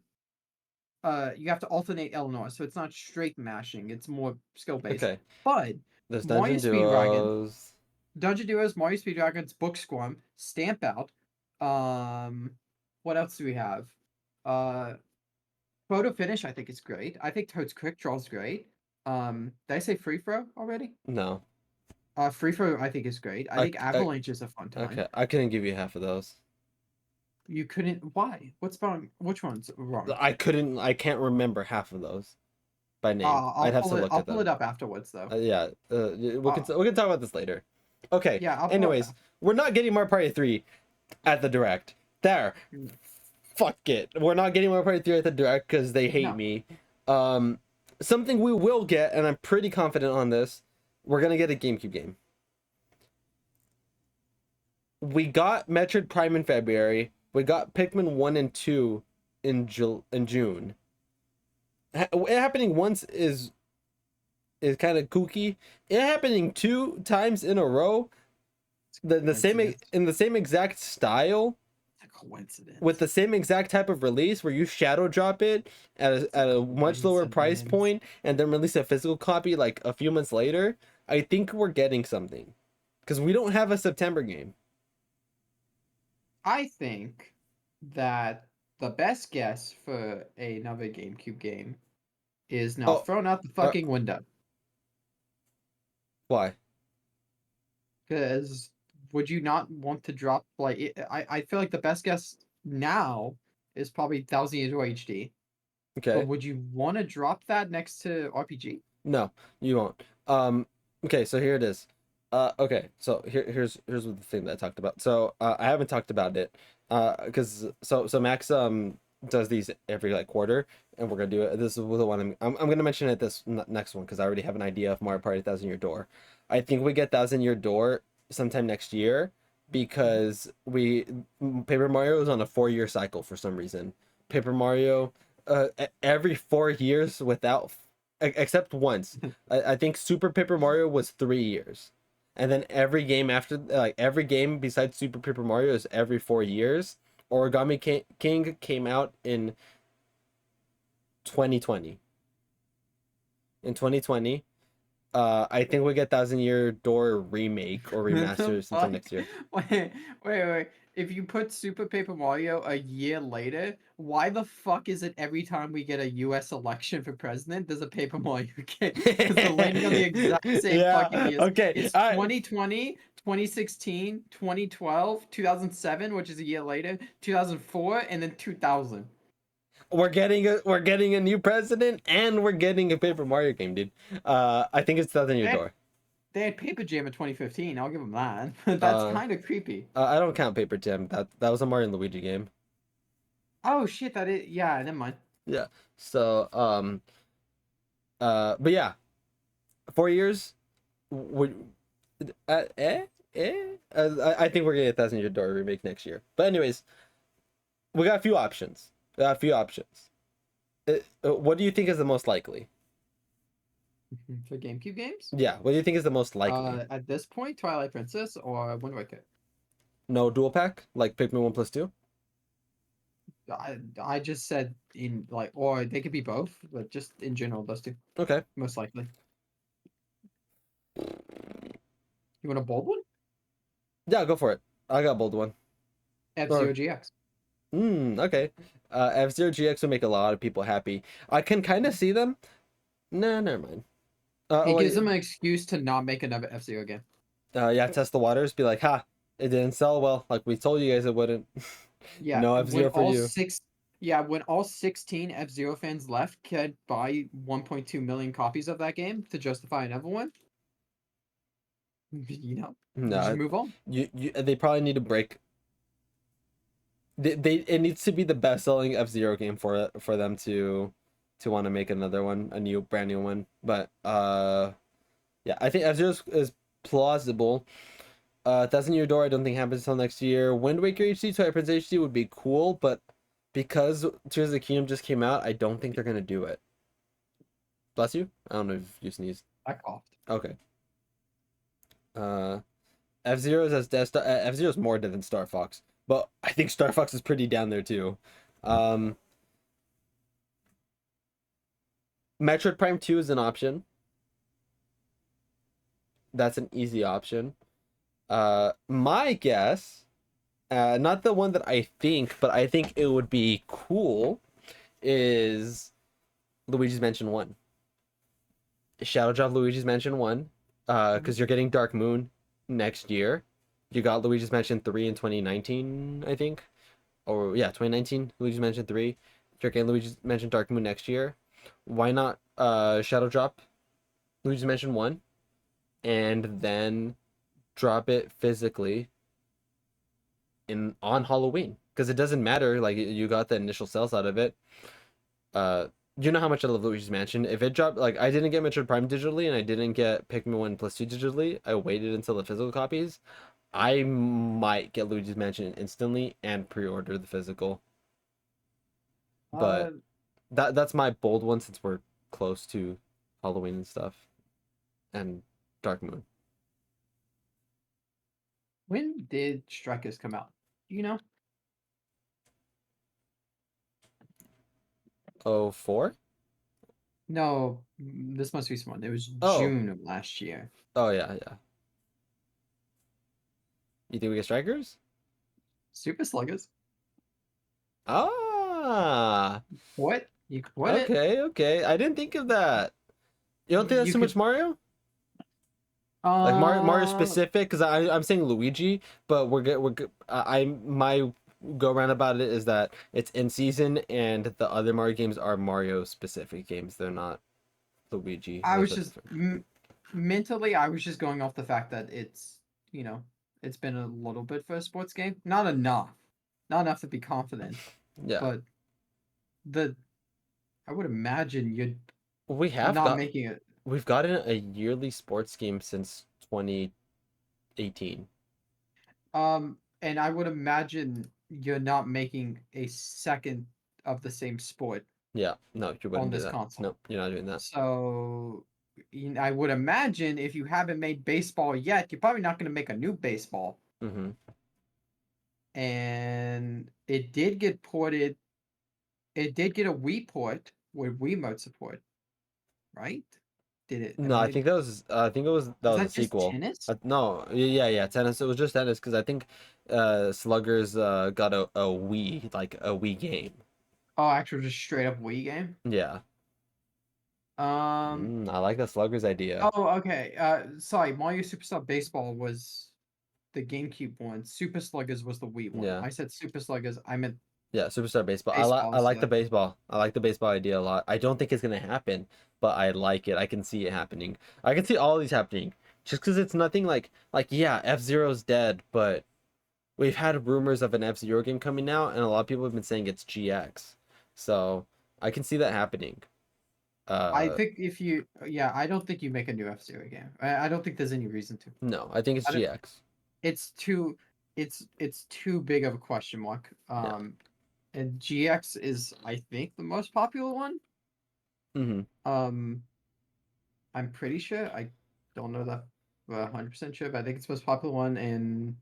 You have to alternate Eleanor, so it's not straight mashing. It's more skill based. Okay, But there's Mario dungeon Speedwagon, duos. Dungeon Duos, Mario Speedwagon's Book Squam, Stamp Out. What else do we have? Uh, Photo Finish, I think is great. I think Toad's Quick Draw is great. Did I say Free Throw already? No, Free Throw, I think is great. I think I Avalanche is a fun time. okay. I couldn't give you half of those. You couldn't. Why? What's wrong? Which one's wrong? I couldn't. I can't remember half of those by name. I'd have to look I'll at pull it them. up afterwards though. Yeah, Uh, we can talk about this later. Okay. Yeah, I'll pull it Anyways, now. we're not getting Mario Party 3 at the direct. There. Fuck it. We're not getting Mario Party 3 at the direct because they hate No, me. Um, Something we will get, and I'm pretty confident on this. We're gonna get a GameCube game. We got Metroid Prime in February. We got Pikmin 1 and 2 in June. It happening once is kind of kooky. It happening two times in a row, it's a the same coincidence. in the same exact style It's a with coincidence. the same exact type of release where you shadow drop it It's a at a much lower price coincidence. point and then release a physical copy like a few months later. I think we're getting something because we don't have a September game. I think that the best guess for another GameCube game is now Oh, thrown out the uh, fucking window. why? Because would you not want to drop I feel like the best guess now is probably 1000 Years HD. But Okay. would you want to drop that next to RPG? No, you won't. Okay, so here it is. Okay, so here's the thing that I talked about. So I haven't talked about it, because so Max does these every like quarter, and we're gonna do it. This is the one I'm gonna mention it this next one because I already have an idea of Mario Party Thousand Year Door. I think we get Thousand Year Door sometime next year Mhm. because we Paper Mario is on a 4 year cycle for some reason. Paper Mario every 4 years without except once. I think Super Paper Mario was 3 years, and then every game after, like every game besides Super Paper Mario is every 4 years. King came out in 2020. In 2020, I think we get Thousand Year Door remake or What the remaster sometime fuck? next year. Wait. If you put Super Paper Mario a year later, why the fuck is it every time we get a US election for president, there's a Paper Mario game? Because they're landing on the exact same fucking Yeah. years. Okay. It's All right. 2020, 2016, 2012, 2007, which is a year later, 2004, and then 2000. We're getting a new president and we're getting a Paper Mario game, dude. I think it's Thousand Year They had, Door. they had Paper Jam in 2015, I'll give them that. But that's Uh, kind of creepy. I don't count Paper Jam. That was a Mario and Luigi game. Oh shit, that is, yeah, never mind. Yeah. So but yeah, 4 years would eh I think we're gonna get Thousand Year Door remake next year. But anyways, we got a few options. We got a few options. What do you think is the most likely? For GameCube games? Yeah. What do you think is the most likely? At this point, Twilight Princess or Wind Waker. No dual pack like Pikmin 1+2. I just said in like, or they could be both, but just in general, those two Okay. most likely. You want a bold one? Yeah, go for it. I got a bold one. F Zero Or GX. okay. F-Zero GX will make a lot of people happy. I can kind of see them. Nah, never mind. It gives Wait. them an excuse to not make another F Zero game. Yeah, test the waters. Be like, ha, it didn't sell well. Like we told you guys it wouldn't. Yeah, No when F-Zero for all you. six, yeah, when all 16 F Zero fans left could buy 1.2 million copies of that game to justify another one. You know, you just No, move on. they probably need to break. They it needs to be the best selling F-Zero game for them to want to make another one, a new brand new one. But yeah, I think F-Zero is plausible. Thousand Year Door I don't think happens until next year. Wind Waker HD, Twilight Princess HD would be cool, but because Tears of the Kingdom just came out, I don't think they're gonna do it. Bless you. I don't know if you sneezed. I coughed. Okay. Uh, F Zero is as Death Star. F Zero is more dead than Star Fox, but I think Star Fox is pretty down there too. Um, Metroid Prime 2 is an option. That's an easy option. My guess, not the one that I think, but I think it would be cool, is Luigi's Mansion 1. Shadow Drop Luigi's Mansion 1. Because you're getting Dark Moon next year. You got Luigi's Mansion 3 in 2019, I think. Or yeah, 2019, Luigi's Mansion 3. You're getting Luigi's Mansion Dark Moon next year. Why not Shadow Drop Luigi's Mansion 1? And then drop it physically in on Halloween because it doesn't matter. Like you got the initial sales out of it. Uh, you know how much I love Luigi's Mansion. If it dropped, like I didn't get Metroid Prime digitally, and I didn't get Pikmin 1+2 digitally. I waited until the physical copies. I might get Luigi's Mansion instantly and pre-order the physical. Uh, But that's my bold one since we're close to Halloween and stuff and Dark Moon. when did Strikers come out? Do you know? Oh, 04? No, this most recent one. It was Oh, June of last year. oh yeah, yeah. You think we get strikers? Super Sluggers. Ah, What? You could put it. okay, okay. I didn't think of that. You don't think that's You too much could. Mario? Like Mario Uh, specific? Because I'm saying Luigi, but we're good. I my go around about it is that it's in season, and the other Mario games are Mario specific games. They're not Luigi. I Those was are just different. mentally, I was just going off the fact that it's been a little bit for a sports game. Not enough to be confident, Yeah, but the I would imagine we you're have not got making it. we've gotten a yearly sports game since 2018. And I would imagine you're not making a second of the same sport Yeah, no, you on wouldn't do this that. console. Nope, you're not doing that. So I would imagine if you haven't made baseball yet, you're probably not going to make a new baseball. Mm-hmm. And it did get ported. It did get a Wii port with Wiimote support, right? Did it? No, Am I I? think that was. I think that Is was a that just sequel. tennis? No, yeah, yeah, tennis. It was just tennis because I think, Sluggers got a Wii like a Wii game. Oh, actually, just straight up Wii game. Yeah, Um. I like the Sluggers idea. Oh, okay. Sorry. Mario Superstar Baseball was the GameCube one. Super Sluggers was the Wii one. Yeah, I said Super Sluggers. I meant yeah, Superstar Baseball. baseball I like the instead. baseball. I like the baseball idea a lot. I don't think it's gonna happen, but I like it. I can see it happening. I can see all these happening. Just because it's nothing like yeah, F-Zero's dead, but we've had rumors of an F-Zero game coming out, and a lot of people have been saying it's GX. So I can see that happening. I Uh, think if you, yeah, I don't think you make a new F-Zero game. I don't think there's any reason to. no, I think it's I don't, GX. it's too, it's too big of a question mark. Yeah. And GX is, I think, the most popular one. Hmm. Um, I'm pretty sure. I don't know that 100% sure, but I think it's the most popular one. And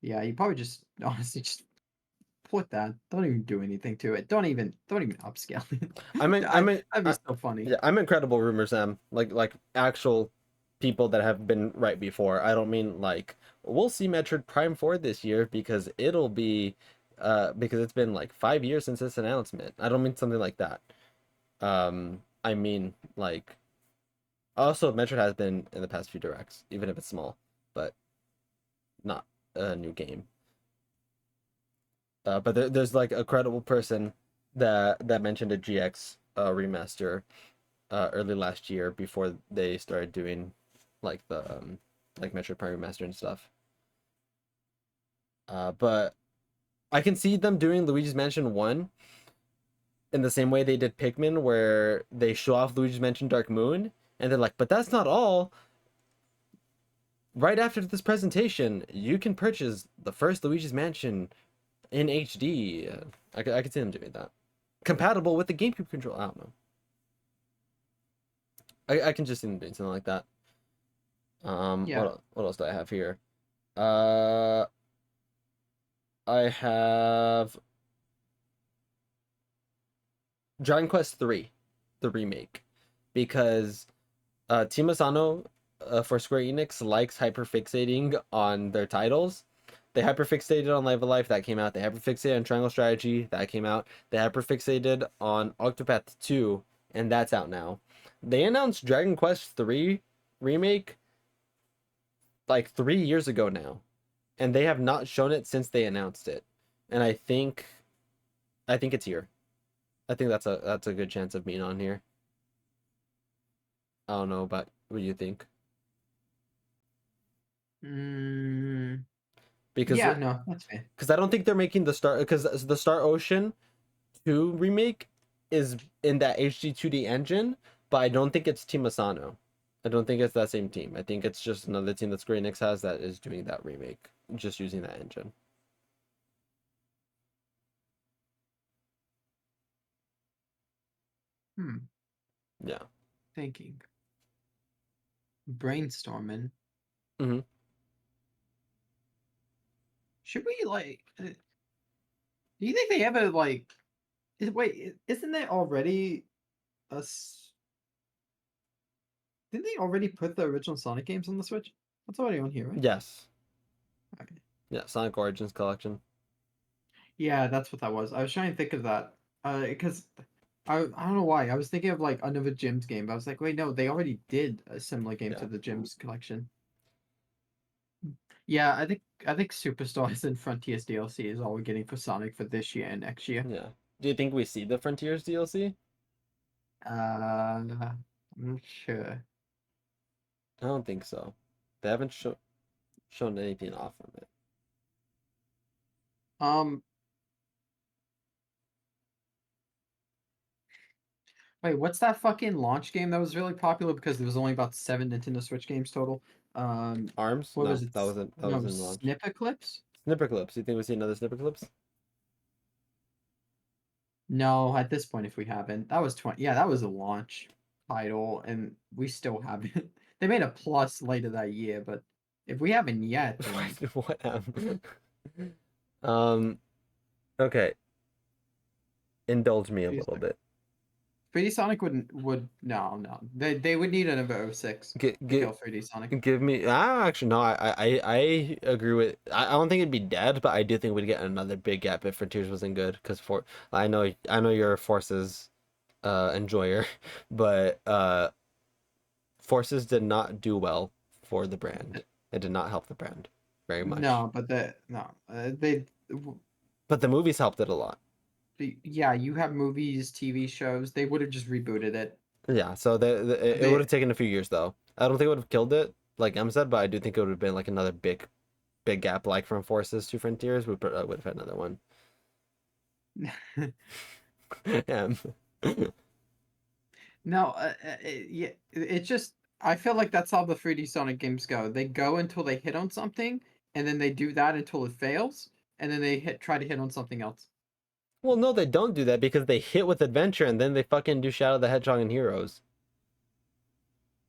yeah, you probably just honestly just put that. Don't even do anything to it. Don't even upscale it. I'm in, That'd be so funny. yeah, I'm incredible rumors, Sam. Like actual people that have been right before. I don't mean like we'll see Metroid Prime 4 this year because it'll be because it's been like 5 years since this announcement. I don't mean something like that. I mean like also Metroid has been in the past few directs, even if it's small, but not a new game. But there's like a credible person that mentioned a GX remaster early last year before they started doing like the like Metroid Prime remaster and stuff. But I can see them doing Luigi's Mansion 1 in the same way they did Pikmin, where they show off Luigi's Mansion Dark Moon, and they're like, but that's not all. Right after this presentation, you can purchase the first Luigi's Mansion in HD. I could see them doing that. Compatible with the GameCube controller. I don't know. I can just see them doing something like that. Yeah, What else do I have here? Uh, I have Dragon Quest 3, the remake, because Team Asano for Square Enix likes hyperfixating on their titles. They hyperfixated on Live of Life that came out. They hyperfixated on Triangle Strategy that came out. They hyperfixated on Octopath 2, and that's out now. They announced Dragon Quest 3 remake like 3 years ago now, and they have not shown it since they announced it. And I think it's here. I think that's a good chance of being on here. I don't know about what you think. Mm, because yeah, no, that's fair. I don't think they're making the Star because the Star Ocean 2 remake is in that HD 2D engine, but I don't think it's Team Asano. I don't think it's that same team. I think it's just another team that Square Enix has that is doing that remake, just using that engine. Hmm, Yeah. thinking, brainstorming. Hmm. Should we like? Do you think they ever like? Wait, isn't there already a? Didn't they already put the original Sonic games on the Switch? That's already on here, right? Yes. Okay. Yeah. Sonic Origins Collection. Yeah, that's what that was. I was trying to think of that. Because I don't know why. I was thinking of like another Gyms game, but I was like, wait, no, they already did a similar game Yeah. to the Gyms collection. Yeah, I think Superstars and Frontiers DLC is all we're getting for Sonic for this year and next year. Yeah. Do you think we see the Frontiers DLC? I'm not sure. I don't think so. They haven't shown anything off from it. Um, Wait, what's that fucking launch game that was really popular because there was only about 7 Nintendo Switch games total? Um, Arms? what was No, it? that wasn't. That was No, in launch. Snipper Clips? Snipper clips. You think we see another snipper clips? No, at this point, if we haven't, that was 20. Yeah, that was a launch title, and we still haven't. They made a plus later that year, but if we haven't yet, then What happened? um. Okay. Indulge me a 3D little Sonic, bit. 3D Sonic would no. They would need another '06 Get to get kill 3D Sonic. give me. Actually no. I agree with. I don't think it'd be dead, but I do think we'd get another big gap if Frontiers wasn't good. Because for I know you're a Forces enjoyer, but Forces did not do well for the brand. It did not help the brand very much. No, but no, they But the movies helped it a lot. yeah, you have movies, TV shows. They would have just rebooted it. Yeah, so it would They have taken a few years though. I don't think it would have killed it, like Em said, but I do think it would have been like another big gap, like from Forces to Frontiers. Would have had another one. Em. no, yeah, it just I feel like that's how the 3D Sonic games go. They go until they hit on something, and then they do that until it fails, and then they try to hit on something else. Well, no, they don't do that because they hit with Adventure and then they fucking do Shadow the Hedgehog and Heroes.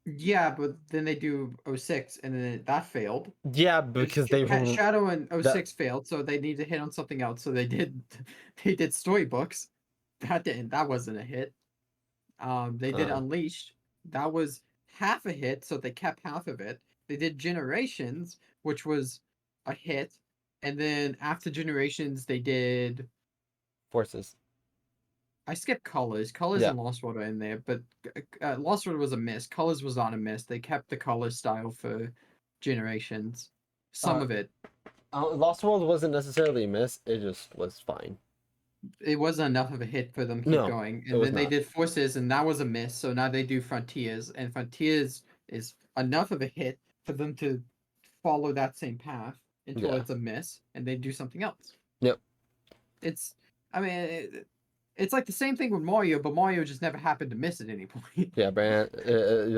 Yeah, but then they do '06, and then that failed. Yeah, because they Shadow and that '06 failed, so they need to hit on something else. So they did they did storybooks. That wasn't a hit. They did uh Unleashed. That was half a hit, so they kept half of it. They did Generations, which was a hit, and then after Generations, they did. Forces. I skipped Colors. Colors Yeah. and Lost World are in there, but Lost World was a miss. Colors was not a miss. They kept the color style for Generations. Some Uh, of it. Lost World wasn't necessarily a miss. It just was fine. It wasn't enough of a hit for them to keep No, going. it And was then they not. did Forces, and that was a miss. So now they do Frontiers, and Frontiers is enough of a hit for them to follow that same path until Yeah. it's a miss, and they do something else. Yep. It's, I mean, it's like the same thing with Mario, but Mario just never happened to miss at any point. Yeah, Brand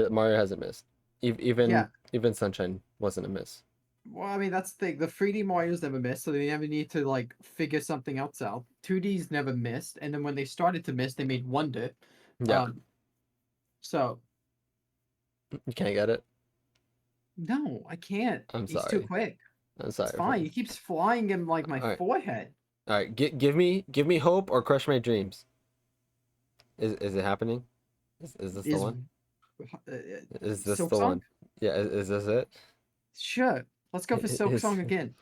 Mario hasn't missed. Yeah. Even Sunshine wasn't a miss. Well, I mean, that's the thing. The 3D Mario's never missed, so they never need to like figure something else out. 2D's never missed, and then when they started to miss, they made Wonder. Yeah, Um, so you can't get it. no, I can't. I'm He's too sorry. quick. I'm It's sorry. fine. He keeps flying in like my All right, forehead. all right. Give me hope or crush my dreams. Is it happening? Is this the Is one? Is this Silk the Song? one? Yeah, is this it? Sure. Let's go for Silk Is Song again.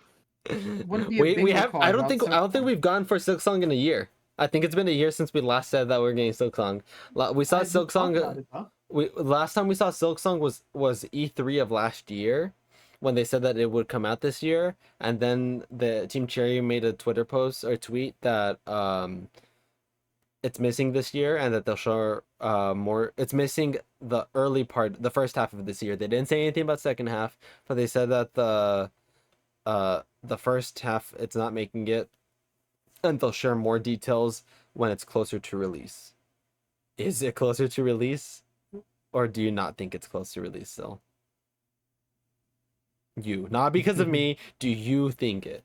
Wouldn't be a we bingo have I card don't without think Silk I don't think Song. we've gone for Silk Song in a year. I think it's been a year since we last said that we are getting Silk Song. We saw We Silk talked Song. about it though. We last time we saw Silk Song was E3 of last year, when they said that it would come out this year, and then the Team Cherry made a Twitter post or tweet that it's missing this year, and that they'll show more. It's missing the early part, the first half of this year. They didn't say anything about second half, but they said that the first half it's not making it, and they'll share more details when it's closer to release. Is it closer to release, or do you not think it's close to release still? You, not because of me. Do you think it?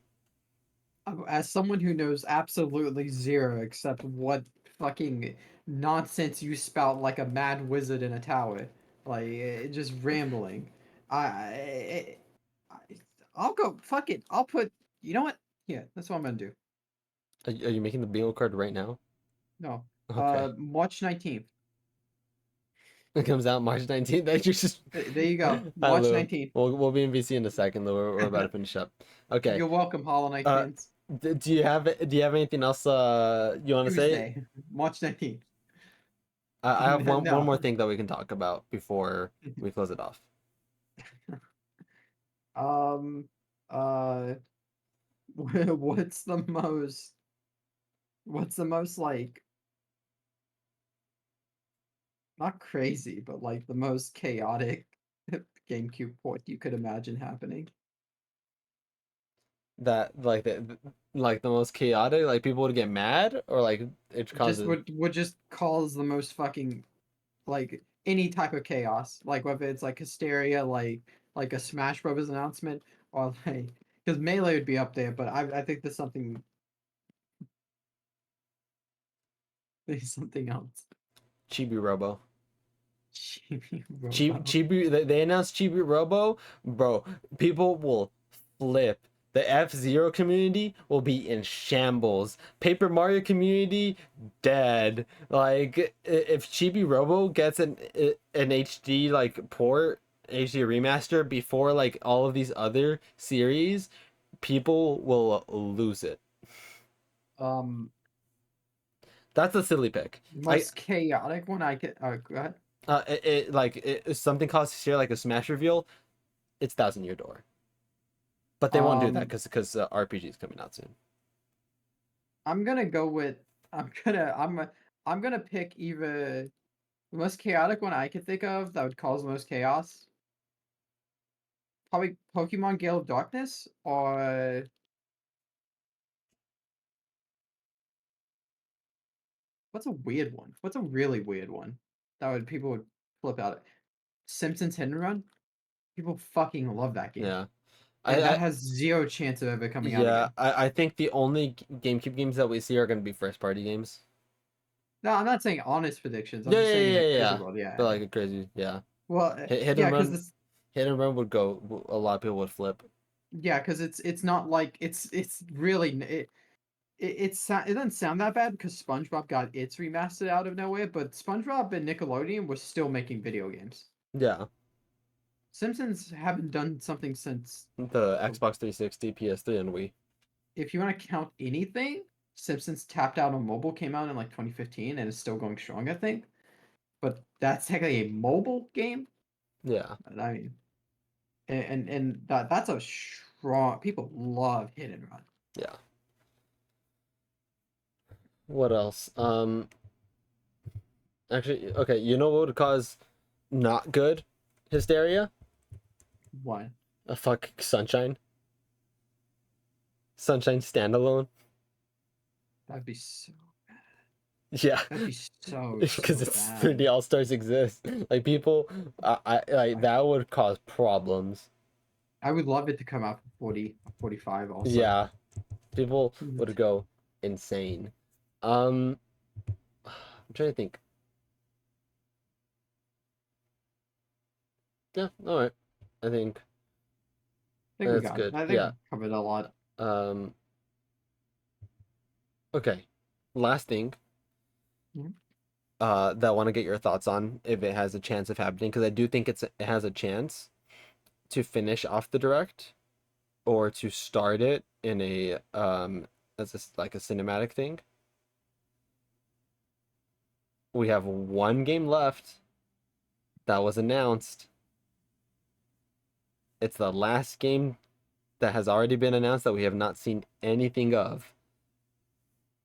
As someone who knows absolutely zero except what fucking nonsense you spout like a mad wizard in a tower, like just rambling, I, I I'll go fuck it. I'll put. You know what? Yeah, that's what I'm gonna do. Are you making the bingo card right now? No, Okay. March 19th. It comes out March 19th. That you just There you go, Hi March Lou. 19th. We'll be in VC in a second though. We're about to finish up. Okay. You're welcome, Hollow Knight Uh fans. do you have anything else you want to say? Tuesday, March 19th. I have one No. more thing that we can talk about before we close it off. Um, uh, what's the most? What's the most like not crazy, but like the most chaotic GameCube port you could imagine happening? That like the most chaotic, like people would get mad or like it Just causes would just cause the most fucking like any type of chaos, like whether it's like hysteria, like a Smash Brothers announcement, or like because Melee would be up there, but I think there's something there's something else. Chibi Robo. Chibi Robo. Chibi, they announced Chibi Robo, bro. People will flip. The F-Zero community will be in shambles. Paper Mario community dead. Like if Chibi Robo gets an HD like port, HD remaster before like all of these other series, people will lose it. Um, That's a silly pick. I Most chaotic one I could. Go ahead. something costs share like a Smash reveal. It's Thousand Year Door. But they won't do that Um, because RPG is coming out soon. I'm gonna go with. I'm gonna pick either the most chaotic one I could think of that would cause the most chaos. Probably Pokemon Gale of Darkness, or what's a weird one? What's a really weird one that would people would flip out? Simpsons Hidden Run. People fucking love that game, Yeah, and that I has zero chance of ever coming out yeah, again. I think the only GameCube games that we see are going to be first party games. No, I'm not saying honest predictions. I'm Yeah, just yeah, saying in yeah, a yeah, crazy yeah. world. Yeah, But yeah. like a crazy, yeah. Well, Hit yeah, and because run, this. hit and run would go. A lot of people would flip. Yeah, because it's not like it's really it doesn't sound that bad because SpongeBob got its remastered out of nowhere, but SpongeBob and Nickelodeon were still making video games. Yeah, Simpsons haven't done something since. the Xbox 360, PS3, and Wii. If you want to count anything, Simpsons Tapped Out on Mobile came out in like 2015 and is still going strong, I think. But that's technically a mobile game. Yeah, I mean, and that's a strong. People love Hit and Run. yeah. What else? Actually, okay. You know what would cause not good hysteria? One, A fuck Sunshine. Sunshine standalone. that'd be so. Yeah, That'd be so because so it's bad. 3D All Stars exist. Like people, I like I that would cause problems. I would love it to come out for 40, 45 also. Yeah, people Mm. would go insane. Um, I'm trying to think. Yeah, all right. I think I think we that's got it. good. I think Yeah. we covered a lot. Um. Okay. Last thing. Mhm. That I want to get your thoughts on if it has a chance of happening because I do think it has a chance to finish off the direct or to start it in a as like a cinematic thing. We have one game left that was announced. It's the last game that has already been announced that we have not seen anything of.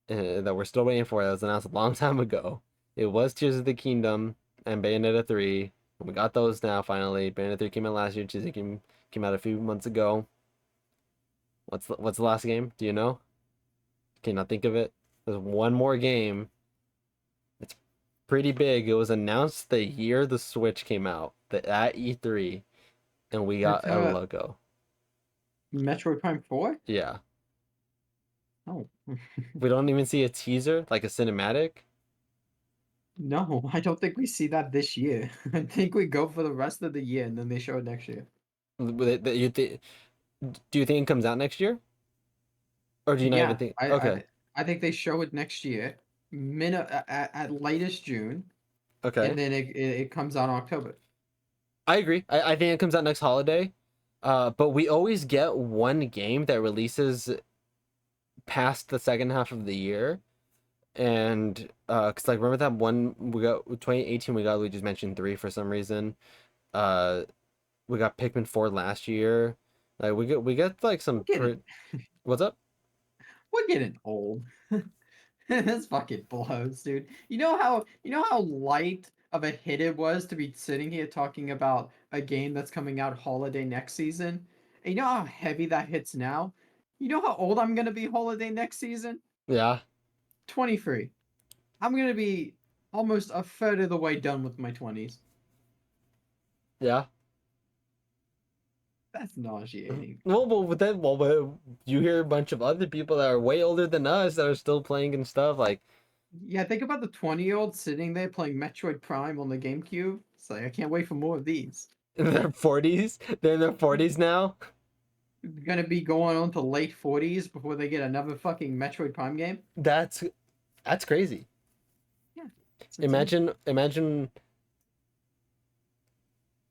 that we're still waiting for. That was announced a long time ago. It was Tears of the Kingdom and Bayonetta 3. We got those now finally. Bayonetta 3 came out last year. Tears of the Kingdom came out a few months ago. What's the last game? Do you know? Can I think of it? There's one more game. It's pretty big. It was announced the year the Switch came out, at E3, and we It's got a logo. Metroid Prime 4? Yeah. Oh. We don't even see a teaser, like a cinematic. No, I don't think we see that this year. I think we go for the rest of the year and then they show it next year. Do you think it comes out next year? Or do you not even Yeah, think? I Okay. I, I think they show it next year, at latest June, and Okay. then it comes out in October. I agree. I think it comes out next holiday. But we always get one game that releases past the second half of the year. And cause like remember that one we got 2018 we got Luigi's Mansion 3 for some reason. Uh we got Pikmin 4 last year. Like we get like We're some getting what's up? we're getting old. This fucking blows, dude. You know how light of a hit it was to be sitting here talking about a game that's coming out holiday next season? And you know how heavy that hits now? You know how old I'm gonna be holiday next season? Yeah. 23. I'm gonna be almost a third of the way done with my 20s. Yeah. That's nauseating. But you hear a bunch of other people that are way older than us that are still playing and stuff like Yeah, think about the 20-year-old sitting there playing Metroid Prime on the GameCube. It's like I can't wait for more of these. in their 40s. They're in their 40s now. Gonna be going on to late 40s before they get another fucking Metroid Prime game. That's that's crazy. Yeah, it's insane. Imagine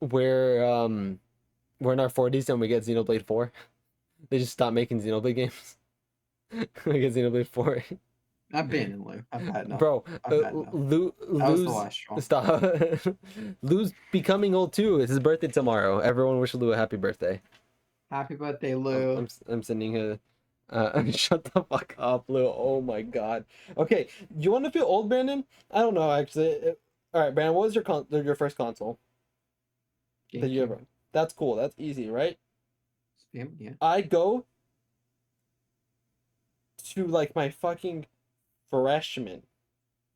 we're in our 40s and we get Xenoblade 4. They just stop making Xenoblade games. We get Xenoblade 4. I've been in lieu. I've had enough. Bro, I've had enough. That was the lose last straw. stop. Lou's becoming old too. It's his birthday tomorrow. Everyone wish Lou a happy birthday. Happy birthday, I'm Lou. I'm, I'm sending a shut the fuck up, Lou. Oh my god. Okay, you want to feel old, Brandon? I don't know actually. All right, Brandon, what was your first console that you GameCube. ever? That's cool. That's easy, right? Spam, yeah. I go to like my fucking freshman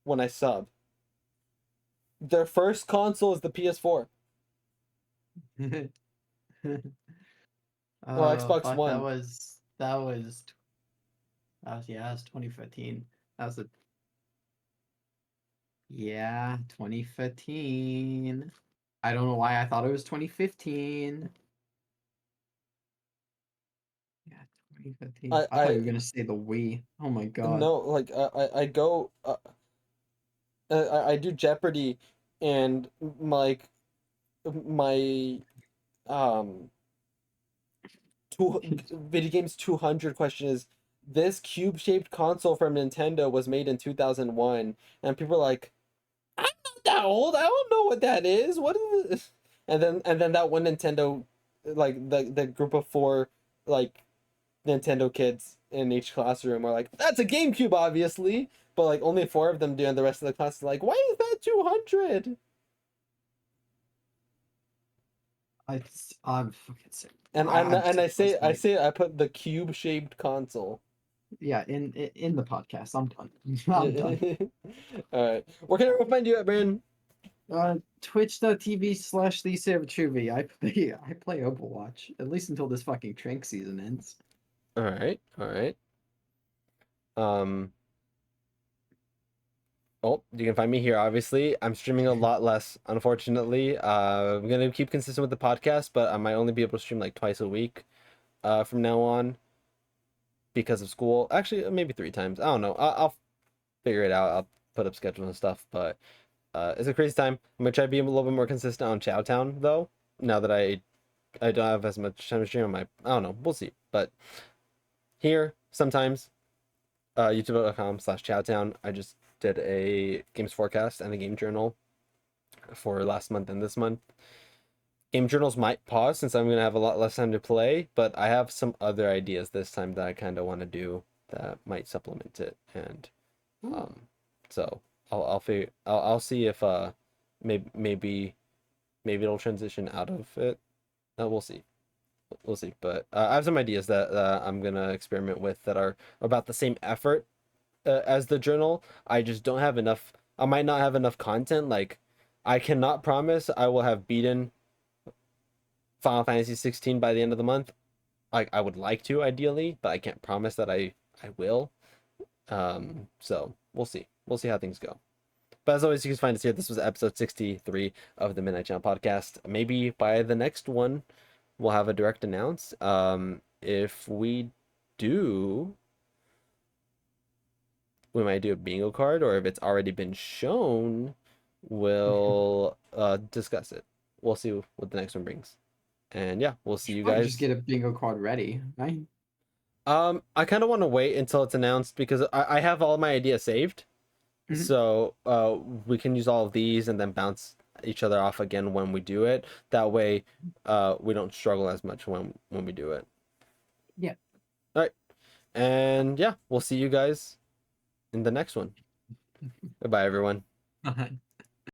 when I sub. Their first console is the PS4 or Oh Xbox fuck, that One. was that was that was yeah, that was 2015. That was a Yeah, 2015. I don't know why I thought it was 2015. Yeah, 2015. I I thought you I were gonna say the Wii. Oh my god. no like I go I do Jeopardy and like my um video games 200 question is this cube shaped console from Nintendo was made in 2001 and people are like I'm not that old. I don't know what that is. What is this? And then that one Nintendo, like the group of four, like Nintendo kids in each classroom are like, that's a GameCube, obviously. But like only four of them do, and the rest of the class is like, why is that 200? I'm fucking sick. And and I'm and sick I to my say I stomach. say I put the cube shaped console. Yeah, in the podcast. I'm done. I'm done. All right, where can I find you at, Brandon? Twitch.tv/the I play Overwatch, at least until this fucking Trank season ends. All right, all right. Um, Oh, you can find me here, obviously. I'm streaming a lot less, unfortunately. I'm gonna keep consistent with the podcast, but I might only be able to stream like twice a week from now on because of school. Actually, maybe three times. I don't know. I'll figure it out. I'll put up schedules and stuff, but it's a crazy time. I'm gonna try to be a little bit more consistent on Chowtown, though, now that I don't have as much time to stream on my. I don't know. We'll see. But here, sometimes, youtube.com/Chowtown. I just did a games forecast and a game journal for last month and this month. Game journals might pause since I'm gonna have a lot less time to play, but I have some other ideas this time that I kind of want to do that might supplement it, and Ooh. um, so I'll see if maybe it'll transition out of it. We'll see. We'll see. But I have some ideas that I'm gonna experiment with that are about the same effort as the journal. I just don't have enough. I might not have enough content. Like, I cannot promise I will have beaten Final Fantasy 16 by the end of the month. Like, I would like to ideally, but I can't promise that I will. So we'll see. We'll see how things go. But as always, you can find us here. This was episode 63 of the Midnight Channel podcast. Maybe by the next one, we'll have a direct announce. If we do, we might do a bingo card, or if it's already been shown, we'll discuss it. We'll see what the next one brings. And yeah, we'll see Should you probably just guys. get a bingo card ready, right? I kind of want to wait until it's announced because I have all my ideas saved. Mhm. So we can use all of these and then bounce each other off again when we do it. That way we don't struggle as much when we do it. Yeah. All right. And yeah, we'll see you guys in the next one. Goodbye, everyone.